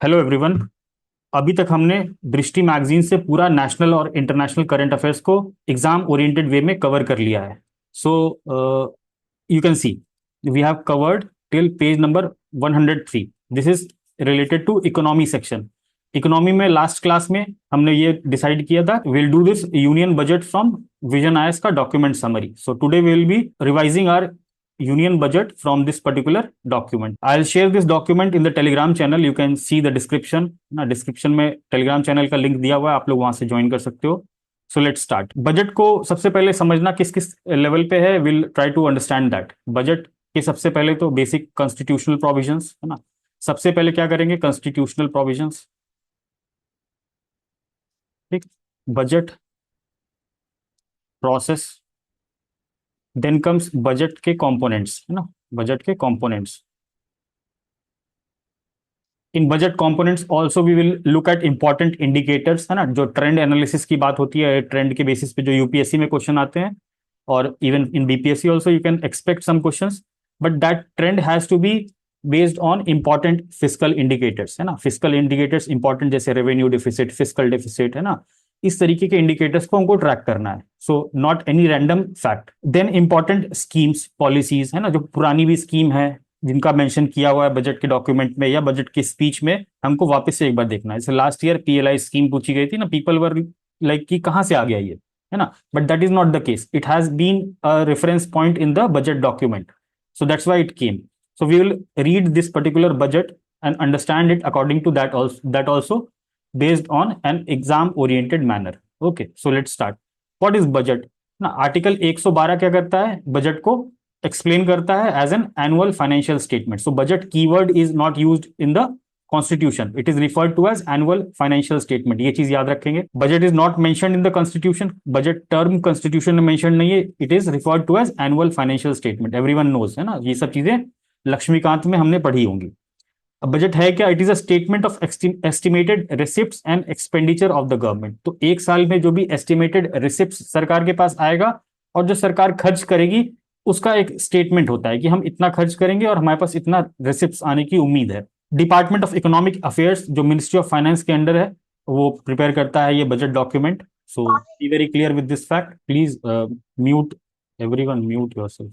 Hello everyone. अभी तक हमने दृष्टि मैगजीन से पूरा नेशनल और इंटरनेशनल करंट अफेयर्स को एग्जाम ओरिएंटेड वे में कवर कर लिया है। So you can see we have covered till page number 103। This is related to economy section. Economy में लास्ट क्लास में हमने ये डिसाइड किया था will do this union budget from vision IAS का document summary. So today we will be revising our union budget from this particular document. I'll share this document in the telegram channel. You can see the description ना, description में Telegram channel का link दिया हुआ है, आप लोग वहां से ज्वाइन कर सकते हो। So let's start. बजट को सबसे पहले समझना किस किस लेवल पे है, will try to understand that. Budget के सबसे पहले तो बेसिक कॉन्स्टिट्यूशनल प्रोविजंस है ना। सबसे पहले क्या करेंगे, कॉन्स्टिट्यूशनल प्रोविजंस। ठीक, budget process, then comes budget के कंपोनेंट्स है ना, बजट के components. In budget components also we will look at important indicators है ना, जो ट्रेंड एनालिसिस की बात होती है, ट्रेंड के बेसिस पे जो यूपीएससी में क्वेश्चन आते हैं और even in BPSC also you can expect some questions, but that trend has to be based on important fiscal indicators है ना। फिस्कल इंडिकेटर्स इंपॉर्टेंट, जैसे रेवेन्यू डिफिसिट, फिस्कल डेफिसिट है ना, इस तरीके के इंडिकेटर्स को हमको ट्रैक करना है। So not any random fact. Then important schemes, policies है ना, जो पुरानी भी स्कीम है जिनका मेंशन किया हुआ है बजट के डॉक्यूमेंट में या बजट की स्पीच में, हमको वापस से एक बार देखना है। जैसे लास्ट ईयर पीएलआई स्कीम पूछी गई थी ना, पीपल वर लाइक कि कहां से आ गया ये है ना, but that is not the case. It has been a reference point in the budget document, so that's why it came. So we will read this particular budget and understand it according to that also based on an exam oriented manner. Okay, so let's start. What is budget ना, article 112 क्या करता है, budget को explain करता है as an annual financial statement. So budget keyword is not used in the constitution, it is referred to as annual financial statement. ये चीज याद रखेंगे। Budget is not mentioned in the constitution, budget term constitution में mention नहीं है, it is referred to as annual financial statement. Everyone knows है ना, ये सब चीजें लक्ष्मीकांत में हमने पढ़ी होंगी। अब बजट है क्या, it is a statement of estimated receipts and expenditure of the government. तो एक साल में जो भी एस्टिमेटेड रिसिप्ट्स सरकार के पास आएगा और जो सरकार खर्च करेगी, उसका एक स्टेटमेंट होता है कि हम इतना खर्च करेंगे और हमारे पास इतना रिसिप्ट्स आने की उम्मीद है। डिपार्टमेंट ऑफ इकोनॉमिक अफेयर्स, जो मिनिस्ट्री ऑफ फाइनेंस के अंडर है, वो प्रिपेयर करता है ये budget document. So be very clear with this fact. Please mute everyone, mute yourself.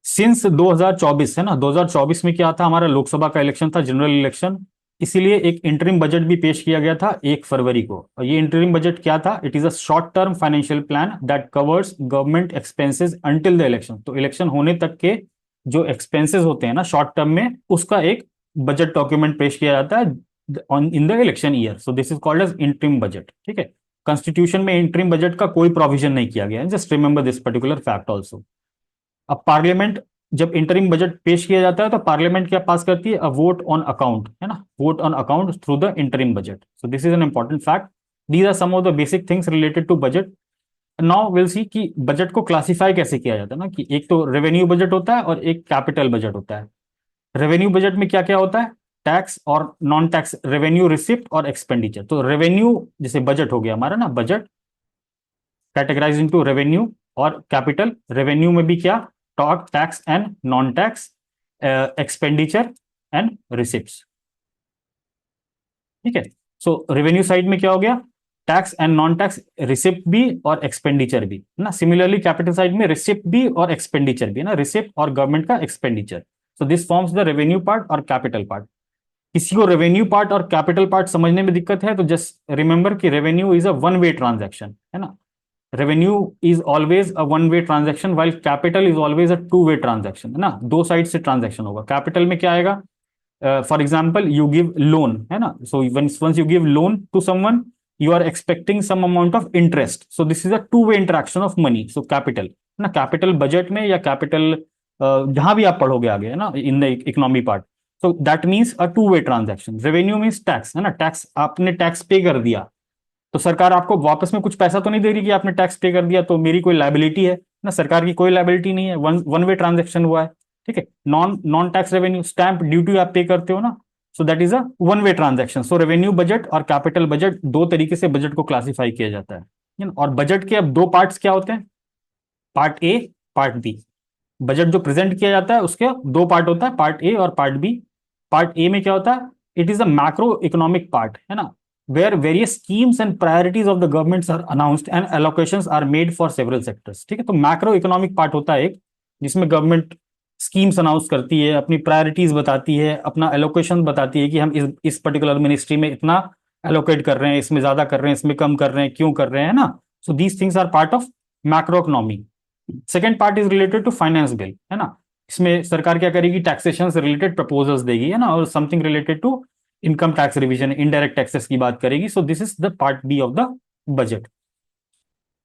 Since 2024 है ना, 2024 में क्या था, हमारा लोकसभा का इलेक्शन था, जनरल इलेक्शन, इसीलिए एक इंटरिम बजट भी पेश किया गया था 1 फरवरी को। और ये इंटरिम बजट क्या था, it is a short term financial plan that covers government expenses until the election. तो इलेक्शन होने तक के जो एक्सपेंसेस होते हैं ना शॉर्ट टर्म में, उसका एक बजट डॉक्यूमेंट पेश किया जाता है on in the election year. So this is called as interim budget. ठीक है, कॉन्स्टिट्यूशन में इंटरिम बजट का कोई प्रोविजन नहीं किया गया है, just remember this particular fact also. अब पार्लियामेंट जब इंटरिम बजट पेश किया जाता है तो पार्लियामेंट क्या पास करती है, अ वोट ऑन अकाउंट है ना, vote on account through the interim budget. So this is an important fact. These are some of the basic things related to budget. Now will see कि budget को classify कैसे किया जाता है ना, कि एक तो रेवेन्यू बजट होता है और एक कैपिटल बजट होता है। रेवेन्यू बजट में क्या क्या होता है, टैक्स और नॉन टैक्स रेवेन्यू, रिसिप्ट और एक्सपेंडिचर। तो रेवेन्यू जैसे बजट हो गया हमारा ना, बजट कैटेगराइज इनटू रेवेन्यू और कैपिटल। रेवेन्यू में भी क्या, tax and non tax, expenditure and receipts. ठीक है, सो रेवेन्यू साइड में क्या हो गया, tax and non tax, receipt भी और एक्सपेंडिचर भी ना। सिमिलरली कैपिटल साइड में रिसिप्ट भी और एक्सपेंडिचर भी ना, रिसिप्ट और गवर्नमेंट का expenditure. So this forms the revenue part और कैपिटल पार्ट। किसी को रेवेन्यू पार्ट और कैपिटल पार्ट समझने में दिक्कत है तो जस्ट रिमेंबर कि revenue is a one way transaction है ना। Revenue is always a one way transaction while capital is always a two way transaction है ना, दो साइड से ट्रांजैक्शन होगा। कैपिटल में क्या आएगा, for example you give loan है ना, so once you give loan to someone, you are expecting some amount of interest, so this is a two way interaction of money. So capital ना, capital budget में या capital जहां भी आप पढ़ोगे आगे है ना in the economy part, so that means a two way transaction. Revenue means tax है ना, टैक्स आपने टैक्स पे कर दिया तो सरकार आपको वापस में कुछ पैसा तो नहीं दे रही कि आपने टैक्स पे कर दिया तो मेरी कोई लाइबिलिटी है ना, सरकार की कोई लाइबिलिटी नहीं है, वन वे ट्रांजेक्शन हुआ है। ठीक है, non non tax revenue, stamp duty आप पे करते हो ना, so that is a one way transaction. So revenue budget और कैपिटल बजट, दो तरीके से बजट को क्लासिफाई किया जाता है। और बजट के अब दो पार्ट्स क्या होते हैं, part A, part B. Budget जो प्रेजेंट किया जाता है उसके दो पार्ट होता है, पार्ट ए और पार्ट बी। पार्ट ए में क्या होता है, it is a macro economic part, है ना, where various schemes and priorities of the governments are announced and allocations are made for several sectors, ठीक है। तो मैक्रो इकोनॉमिक पार्ट होता है एक, जिसमें गवर्नमेंट स्कीम्स अनाउंस करती है, अपनी प्रायोरिटीज बताती है, अपना एलोकेशन बताती है कि हम इस पर्टिकुलर मिनिस्ट्री में इतना एलोकेट कर रहे हैं, इसमें ज्यादा कर रहे हैं, इसमें कम कर रहे हैं, क्यों कर रहे हैं ना। So these things are part of macro economy. Second part is related to finance bill, है ना, इसमें सरकार क्या करेगी, टैक्सेशन से रिलेटेड प्रपोजल्स देगी, है ना, और something related to income tax revision, indirect taxes की बात करेगी। So this is the part B of the budget.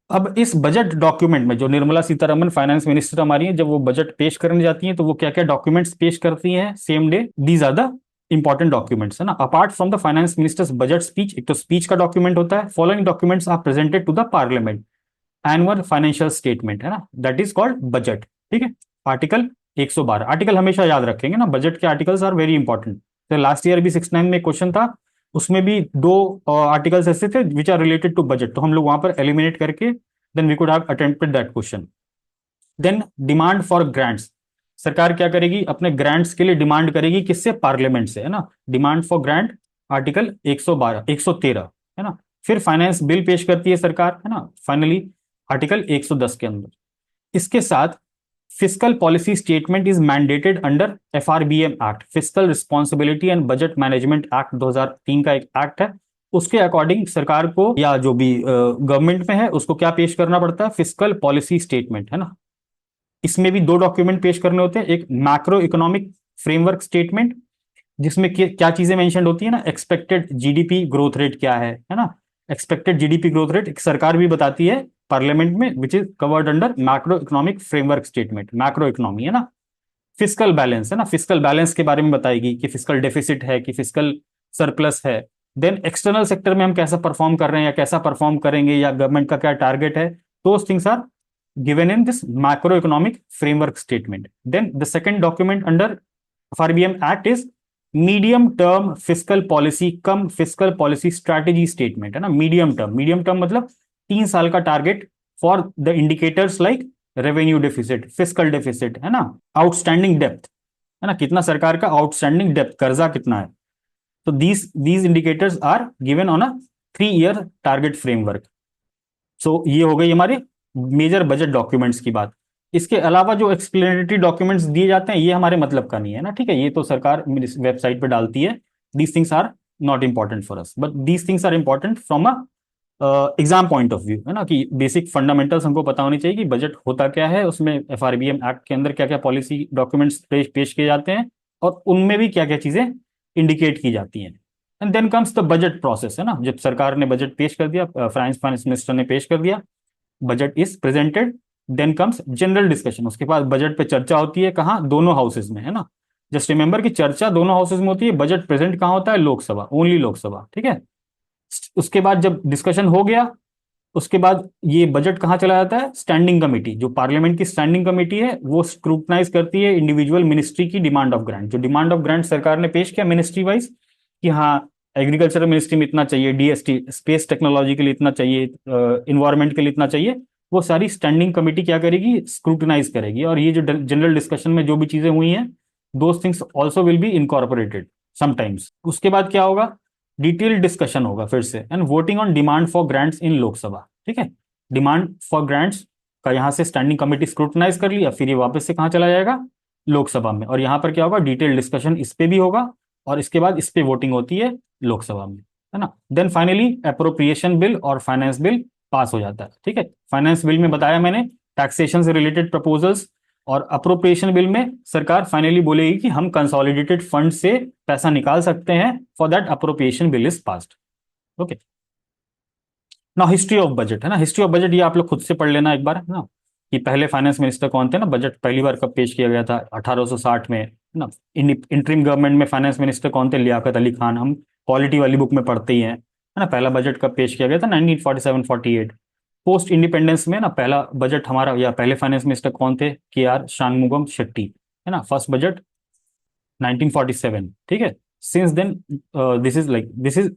अब इस बजट डॉक्यूमेंट में जो निर्मला सीतारमन फाइनेंस मिनिस्टर हमारी है, जब वो बजट पेश करने जाती है तो वो क्या क्या डॉक्यूमेंट्स पेश करती हैं same day, these are the important documents, है ना। Apart from the finance minister's budget speech, एक तो स्पीच का डॉक्यूमेंट होता है, following documents are presented to the parliament, annual financial statement, है ना, दैट इज कॉल्ड बजट, ठीक है। आर्टिकल 112, आर्टिकल हमेशा याद रखेंगे ना, बजट के आर्टिकल्स आर वेरी इंपॉर्टेंट। तो लास्ट ईयर भी 69 में क्वेश्चन था, उसमें भी दो आर्टिकल्स ऐसे थे which are related to budget, तो हम लोग वहां पर एलिमिनेट करके then we could have attempted that question. Then demand for grants, सरकार क्या करेगी, अपने ग्रांट्स के लिए डिमांड करेगी, किससे, पार्लियामेंट से, है ना। डिमांड फॉर ग्रांट आर्टिकल 112 113, है ना। फिर फाइनेंस बिल पेश करती है सरकार, है ना, फाइनली आर्टिकल 110 के अंदर। इसके साथ fiscal policy statement is mandated under FRBM act, fiscal responsibility and budget management act 2003 का एक एक्ट है, उसके अकॉर्डिंग सरकार को या जो भी गवर्नमेंट में है उसको क्या पेश करना पड़ता है, फिस्कल पॉलिसी स्टेटमेंट, है ना। इसमें भी दो डॉक्यूमेंट पेश करने होते हैं, एक मैक्रो इकोनॉमिक फ्रेमवर्क स्टेटमेंट, जिसमें क्या चीजें मेंशन होती है ना, एक्सपेक्टेड जीडीपी ग्रोथ रेट क्या है ना, एक्सपेक्टेड जीडीपी ग्रोथ रेट सरकार भी बताती है पार्लियामेंट में, which is covered under macro economic framework statement, macro economy, है ना। फिस्कल बैलेंस, है ना, फिस्कल बैलेंस के बारे में बताएगी कि फिस्कल डेफिसिट है कि फिस्कल सरप्लस है। देन एक्सटर्नल सेक्टर में हम कैसा परफॉर्म कर रहे हैं या कैसा परफॉर्म करेंगे, या गवर्नमेंट का क्या टारगेट है, those things are given in this macroeconomic framework statement. Then the second document under FRBM Act is medium term fiscal policy come fiscal policy strategy statement, है ना। medium term मतलब 3 साल का target for the indicators like revenue deficit, fiscal deficit, है ना, outstanding depth, है ना, कितना सरकार का आउटस्टैंडिंग डेप्थ, कर्जा कितना है। तो these indicators are given on a 3-year target framework. So ये हो गई हमारे मेजर बजट डॉक्यूमेंट्स की बात। इसके अलावा जो एक्सप्लेनेटरी डॉक्यूमेंट्स दिए जाते हैं ये हमारे मतलब का नहीं है ना, ठीक है, ये तो सरकार वेबसाइट पे डालती है। These things are not important for us, but these things are important from a exam point of view, है ना, कि बेसिक फंडामेंटल्स हमको पता होनी चाहिए कि बजट होता क्या है, उसमें एफआरबीएम एक्ट के अंदर क्या क्या पॉलिसी डॉक्यूमेंट्स पेश किए जाते हैं, और उनमें भी क्या क्या चीजें इंडिकेट की जाती हैं। And then comes the budget process, है ना, जब सरकार ने बजट पेश कर दिया, फाइनेंस मिनिस्टर ने पेश कर दिया, budget is presented, then comes general discussion, उसके बाद बजट पे चर्चा होती है, कहाँ, दोनों हाउसेज में, है ना। जस्ट रिमेंबर कि चर्चा दोनों हाउसेज में होती है, बजट प्रेजेंट कहाँ होता है, लोकसभा, ओनली लोकसभा, ठीक है। उसके बाद जब डिस्कशन हो गया, उसके बाद ये बजट कहाँ चला जाता है, स्टैंडिंग कमेटी, जो पार्लियामेंट की स्टैंडिंग कमेटी है वो स्क्रूटनाइज करती है इंडिविजुअल मिनिस्ट्री की डिमांड ऑफ ग्रांट, जो डिमांड ऑफ ग्रांट सरकार ने पेश किया मिनिस्ट्री वाइज, कि हाँ एग्रीकल्चर मिनिस्ट्री में इतना चाहिए, डीएसटी स्पेस टेक्नोलॉजी के लिए इतना चाहिए, इन्वायरमेंट के लिए इतना चाहिए, वो सारी स्टैंडिंग कमेटी क्या करेगी, स्क्रूटनाइज करेगी। और ये जो जनरल डिस्कशन में जो भी चीजें हुई हैं, those things also will be incorporated sometimes. उसके बाद क्या होगा, डिटेल डिस्कशन होगा फिर से, and voting on demand for grants in Lok Sabha, ठीक है। डिमांड फॉर ग्रांट्स का यहाँ से स्टैंडिंग कमेटी स्क्रूटनाइज कर लिया, फिर ये वापस से कहाँ चला जाएगा, लोकसभा में, और यहाँ पर क्या होगा, डिटेल डिस्कशन इस पे भी होगा, और इसके बाद इस पे वोटिंग होती है लोकसभा में, है ना। देन फाइनली अप्रोप्रिएशन बिल और फाइनेंस बिल पास हो जाता है, ठीक है। फाइनेंस बिल में बताया मैंने टैक्सेशन से रिलेटेड प्रपोजल्स, और अप्रोप्रिएशन बिल में सरकार फाइनली बोलेगी कि हम कंसोलिडेटेड फंड से पैसा निकाल सकते हैं, for that appropriation bill is passed, okay. ना हिस्ट्री ऑफ बजट, है ना, हिस्ट्री ऑफ बजट ये आप लोग खुद से पढ़ लेना एक बार, है ना, कि पहले फाइनेंस मिनिस्टर कौन थे ना, बजट पहली बार कब पेश किया गया था, 1860 में, है ना। इंटरिम गवर्नमेंट में फाइनेंस मिनिस्टर कौन थे, लियाकत अली खान, हम पॉलिटी वाली बुक में पढ़ते ही हैं, है ना। पहला बजट कब पेश किया गया था, 1947-48। पोस्ट इंडिपेंडेंस में ना पहला बजट हमारा, या पहले फाइनेंस मिनिस्टर कौन थे, KR शानमुगम शेट्टी, है ना, फर्स्ट बजट 1947, ठीक है। Since then this is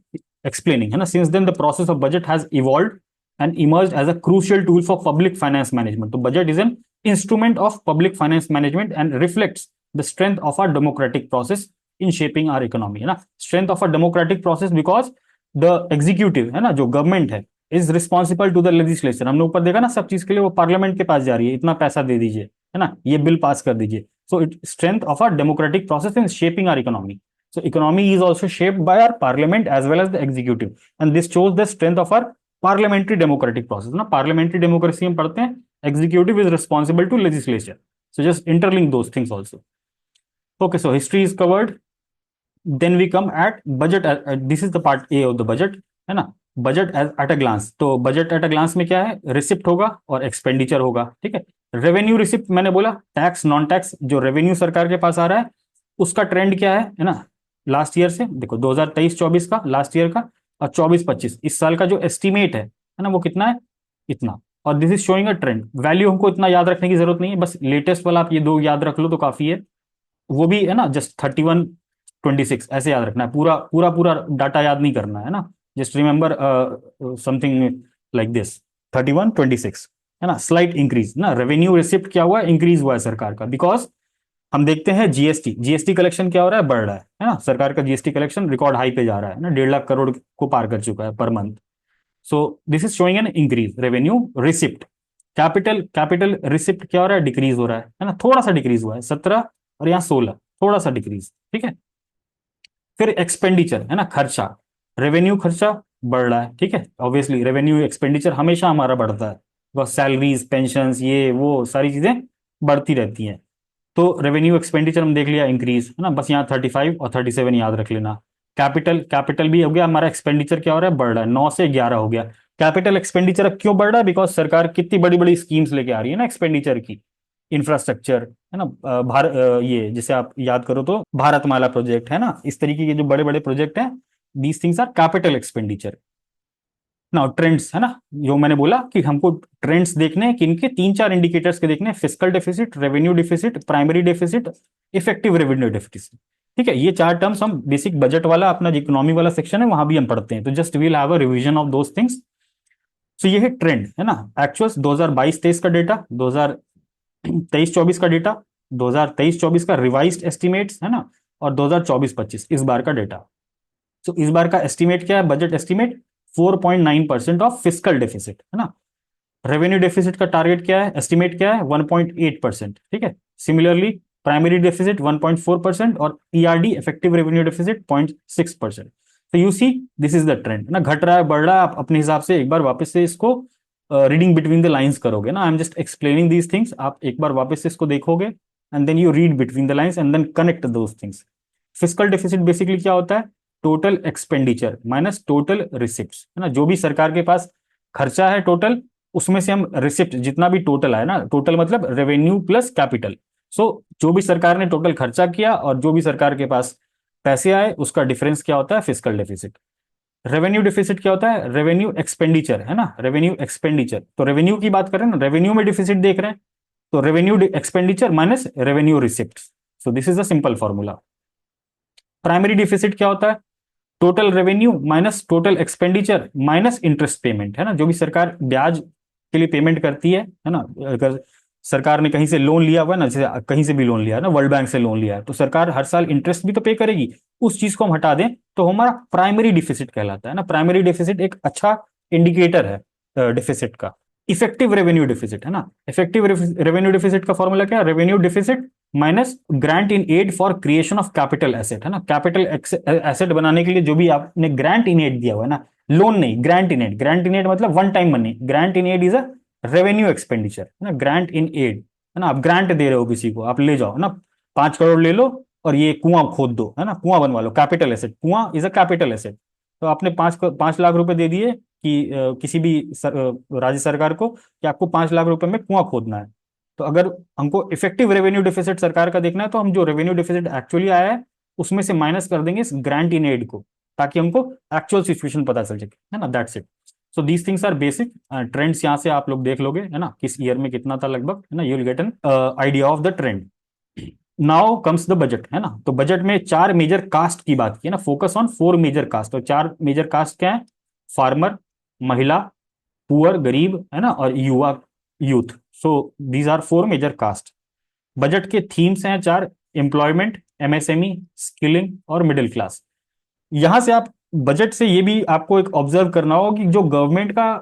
explaining, है ना, since then the process of budget has evolved and emerged as a crucial tool for public finance management. तो budget is an instrument of public finance management and reflects the strength of our democratic process in shaping our economy, है ना। Strength of a democratic process because the executive, है ना, जो government है, is responsible to the legislature. हमने ऊपर देखा ना, सब चीज के लिए वो पार्लियामेंट के पास जा रही है, इतना पैसा दे दीजिए, है ना, ये बिल पास कर दीजिए। So it strength of a democratic process in shaping our economy. So economy is also shaped by our parliament as well as the executive, and this shows the strength of our parliamentary democratic process. ना parliamentary democracy हम पढ़ते हैं, executive is responsible to legislature. So just interlink those things also. Okay, so history is covered. Then we come at budget. This is the part A of the budget, है ना। Budget at a glance, तो budget at a glance में क्या है, receipt होगा और expenditure होगा, ठीक है। रेवेन्यू रिसिप्ट मैंने बोला, टैक्स नॉन टैक्स जो रेवेन्यू सरकार के पास आ रहा है उसका ट्रेंड क्या है ना। लास्ट ईयर से देखो 2023-24 का, लास्ट ईयर का, और 24-25 इस साल का जो एस्टिमेट है ना, वो कितना है, इतना। और this is showing a trend. Value हमको इतना याद रखने की जरूरत नहीं है, बस लेटेस्ट वाला आप ये दो याद रख लो तो काफी है। वो भी है ना जस्ट 31-26 ऐसे याद रखना है, पूरा पूरा पूरा डाटा याद नहीं करना है ना। Just remember something like this 31-26, है ना। स्लाइट इंक्रीज ना, रेवेन्यू रिसिप्ट क्या हुआ है, इंक्रीज हुआ है सरकार का, बिकॉज हम देखते हैं जीएसटी कलेक्शन क्या हो रहा है, बढ़ रहा है ना। सरकार का जीएसटी कलेक्शन रिकॉर्ड हाई पे जा रहा है ना, 1.5 लाख करोड़ को पार कर चुका है per month. So this is showing an increase revenue receipt. Capital receipt क्या हो रहा है, डिक्रीज हो रहा है ना, थोड़ा सा डिक्रीज हुआ है, 17 और यहाँ 16, थोड़ा सा डिक्रीज, ठीक है। फिर एक्सपेंडिचर, है ना, खर्चा, रेवेन्यू खर्चा बढ़ रहा है, ठीक है। ऑब्वियसली रेवेन्यू एक्सपेंडिचर हमेशा हमारा बढ़ता है, बस सैलरीज पेंशन ये वो सारी चीजें बढ़ती रहती हैं। तो रेवेन्यू एक्सपेंडिचर हम देख लिया इंक्रीज, है ना, बस यहाँ 35 और 37 याद रख लेना। कैपिटल भी हो गया हमारा, एक्सपेंडिचर क्या हो रहा है, बढ़ रहा है, 9 से 11 हो गया। कैपिटल एक्सपेंडिचर अब क्यों बढ़ रहा है, बिकॉज सरकार कितनी बड़ी बड़ी स्कीम्स लेके आ रही है ना एक्सपेंडिचर की। इंफ्रास्ट्रक्चर, है ना, ये जैसे आप याद करो तो भारतमाला प्रोजेक्ट, है ना, इस तरीके के जो बड़े बड़े प्रोजेक्ट हैं, these things are capital expenditure. ना ट्रेंड्स, है ना, जो मैंने बोला कि हमको ट्रेंड्स देखने हैं, किनके, 3-4 इंडिकेटर्स के देखने हैं, fiscal deficit, revenue deficit, primary deficit, effective revenue deficit, ठीक है। ये 4 टर्म्स हम बेसिक बजट वाला अपना जो इकोनॉमी वाला सेक्शन है वहां भी हम पढ़ते हैं, तो just we'll have a revision of those things. So ये है ट्रेंड, है ना। एक्चुअल्स 2022-23 का डेटा, 2023-24 का डेटा, 2023-24 का रिवाइज्ड एस्टिमेट्स, है ना, और 2024-25 इस बार का डेटा। तो इस बार का एस्टिमेट क्या है, budget estimate 4.9% of fiscal deficit, है ना। रेवेन्यू डेफिसिट का टारगेट क्या है, एस्टिमेट क्या है, 1.8%, ठीक है। सिमिलरली प्राइमरी डेफिसिट 1.4% और ईआरडी इफेक्टिव रेवेन्यू डेफिसिट 0.6%। तो you see this is the trend ना, घट रहा है बढ़ रहा है, आप अपने हिसाब से एक बार वापस से इसको रीडिंग बिटवीन द लाइंस करोगे ना। I am just explaining these things, आप एक बार वापस से इसको देखोगे and then you read between the lines and then connect those things. Fiscal deficit basically क्या होता है, total expenditure minus total receipt, है ना। जो भी सरकार के पास खर्चा है टोटल, उसमें से हम रिसिप्ट जितना भी टोटल है ना, टोटल मतलब रेवेन्यू प्लस कैपिटल। सो जो भी सरकार ने टोटल खर्चा किया और जो भी सरकार के पास पैसे आए उसका डिफरेंस क्या होता है, फिस्कल डेफिसिट। रेवेन्यू डिफिसिट क्या होता है, रेवेन्यू एक्सपेंडिचर, है ना, रेवेन्यू एक्सपेंडिचर। तो रेवेन्यू की बात करें ना, रेवेन्यू में डिफिसिट देख रहे हैं, तो revenue expenditure minus revenue receipt. So this is a simple formula. Primary deficit क्या होता है, total revenue minus total expenditure minus interest payment, है ना। जो भी सरकार ब्याज के लिए पेमेंट करती है ना, अगर सरकार ने कहीं से लोन लिया हुआ है ना, जैसे कहीं से भी लोन लिया है ना, वर्ल्ड बैंक से लोन लिया है, तो सरकार हर साल इंटरेस्ट भी तो पे करेगी, उस चीज को हम हटा दें तो हमारा प्राइमरी डिफिसिट कहलाता है ना। प्राइमरी डिफिसिट एक अच्छा इंडिकेटर है डिफिसिट का। इफेक्टिव रेवेन्यू डिफिसिट, है ना, इफेक्टिव रेवेन्यू डिफिसिट का फॉर्मूला क्या है, revenue deficit minus grant in aid for creation of capital asset, है ना। कैपिटल एसेट बनाने के लिए जो भी आपने ग्रांट इन एड दिया हुआ है ना, लोन नहीं, grant in aid, grant in aid मतलब one time money, grant in aid is a revenue expenditure, है ना, ग्रांट इन एड, है ना। आप ग्रांट दे रहे हो किसी को, आप ले जाओ ना, 5 करोड़ ले लो और ये कुआं खोद दो, है ना, कुआं बनवा लो, कैपिटल एसेट, कुआं इज अ कैपिटल एसेट। तो आपने 5 लाख रुपए दे दिए कि किसी भी राज्य सरकार को कि आपको 5 लाख रुपए में कुआं खोदना है। तो अगर हमको इफेक्टिव रेवेन्यू डिफिसिट सरकार का देखना है तो हम जो रेवेन्यू डिफिसिट एक्चुअली आया है उसमें से माइनस कर देंगे इस ग्रांट इन एड को, ताकि हमको एक्चुअल सिचुएशन पता चल सके, है ना। That's it. So these things are basic trends, यहाँ से आप लोग देख लोगे, है ना, किस ईयर में कितना था लगभग, है ना, you will get an idea of the trend. Now comes the budget, है ना। तो बजट में 4 मेजर कास्ट की बात की है ना, फोकस ऑन 4 मेजर कास्ट। तो 4 मेजर कास्ट क्या है, फार्मर, महिला, पुअर गरीब, है ना, और युवा youth. So these are 4 major cast. Budget के थीम्स हैं 4, एम्प्लॉयमेंट, एमएसएमई, स्किलिंग और मिडिल क्लास। यहां से आप बजट से ये भी आपको एक ऑब्जर्व करना होगा कि जो गवर्नमेंट का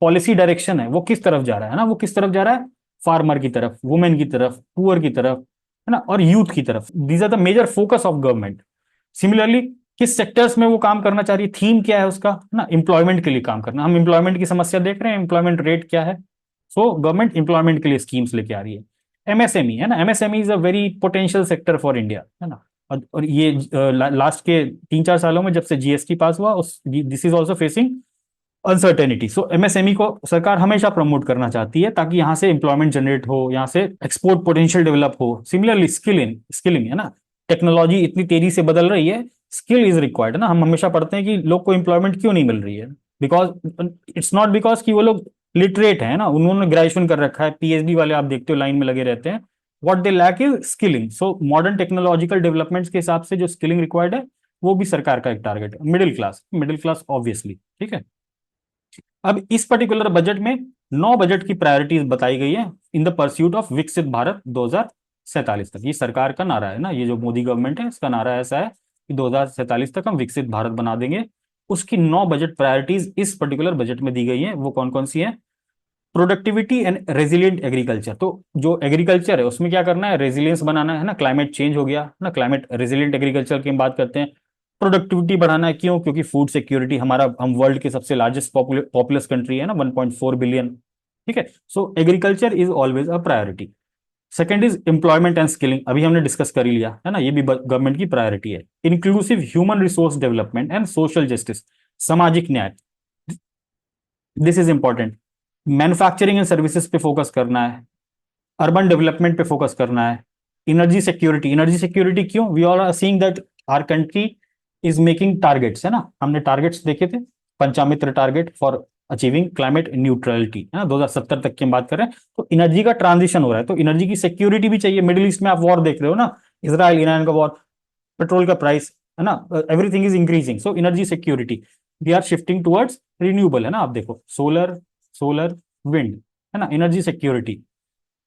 पॉलिसी डायरेक्शन है वो किस तरफ जा रहा है ना, वो किस तरफ जा रहा है, फार्मर की तरफ, वुमेन की तरफ, पुअर की तरफ, है ना, और यूथ की तरफ। These are the major focus of government. Similarly किस सेक्टर्स में वो काम करना चाह रही है, थीम क्या है उसका, है ना, एम्प्लॉयमेंट के लिए काम करना। हम एम्प्लॉयमेंट की समस्या देख रहे हैं, एम्प्लॉयमेंट रेट क्या है, सो गवर्नमेंट एम्प्लॉयमेंट के लिए स्कीम्स लेके आ रही है। एमएसएमई है ना, MSME is a very potential sector for India, है ना। और ये लास्ट के 3-4 सालों में जब से जीएसटी पास हुआ, उस this is also facing uncertainty. So MSME को सरकार हमेशा प्रमोट करना चाहती है ताकि यहां से एम्प्लॉयमेंट जनरेट हो, यहां से एक्सपोर्ट पोटेंशियल डेवलप हो। सिमिलरली स्किलिंग है ना, टेक्नोलॉजी इतनी तेजी से बदल रही है, स्किल इज रिक्वायर्ड ना। हम हमेशा पढ़ते हैं कि लोग को एम्प्लॉयमेंट क्यों नहीं मिल रही है, बिकॉज इट्स नॉट बिकॉज कि वो लोग लिटरेट है ना, उन्होंने ग्रेजुएशन कर रखा है, पीएचडी वाले आप देखते हो लाइन में लगे रहते हैं। What they lack is skilling. So modern technological developments के हिसाब से जो स्किलिंग रिक्वायर्ड है वो भी सरकार का एक टारगेट है। मिडिल क्लास ऑब्वियसली, ठीक है। अब इस पर्टिकुलर बजट में 9 बजट की प्रायोरिटीज बताई गई है इन द परस्यूट ऑफ विकसित भारत 2047 तक। ये सरकार का नारा है ना, ये जो मोदी गवर्नमेंट है इसका नारा ऐसा है कि 2047 तक हम विकसित भारत बना देंगे। उसकी 9 बजट प्रायोरिटीज इस पर्टिकुलर बजट में दी गई है। वो कौन कौन सी है? Productivity and resilient agriculture. तो जो एग्रीकल्चर है उसमें क्या करना है, रेजिलियंस बनाना है ना, क्लाइमेट चेंज हो गया ना, क्लाइमेट रेजिलियंट एग्रीकल्चर की हम बात करते हैं। प्रोडक्टिविटी बढ़ाना है, क्यों? क्योंकि फूड सिक्योरिटी, हम वर्ल्ड के सबसे लार्जेस्ट पॉपुलस कंट्री है ना, 1.4 बिलियन, ठीक है। सो agriculture is always a priority. Second is employment and skilling, अभी हमने डिस्कस कर ही लिया है ना, ये भी गवर्नमेंट की प्रायोरिटी है। Inclusive human resource development and social justice, सामाजिक न्याय, this is important. Manufacturing and services पे फोकस करना है, अर्बन डेवलपमेंट पे फोकस करना है। एनर्जी सिक्योरिटी क्यों? We all are seeing that our country is making targets, है ना, हमने टारगेट्स देखे थे, Panchamrit target for achieving climate neutrality, है ना, 2070 तक की हम बात कर रहे हैं। तो एनर्जी का ट्रांजिशन हो रहा है, तो एनर्जी की सिक्योरिटी भी चाहिए। मिडिल ईस्ट में आप वॉर देख रहे हो ना, इसराइल ईरान का वॉर, पेट्रोल का प्राइस, है ना, everything is increasing. So energy security, we are shifting towards renewable, है ना, आप देखो सोलर, विंड, है ना, energy security.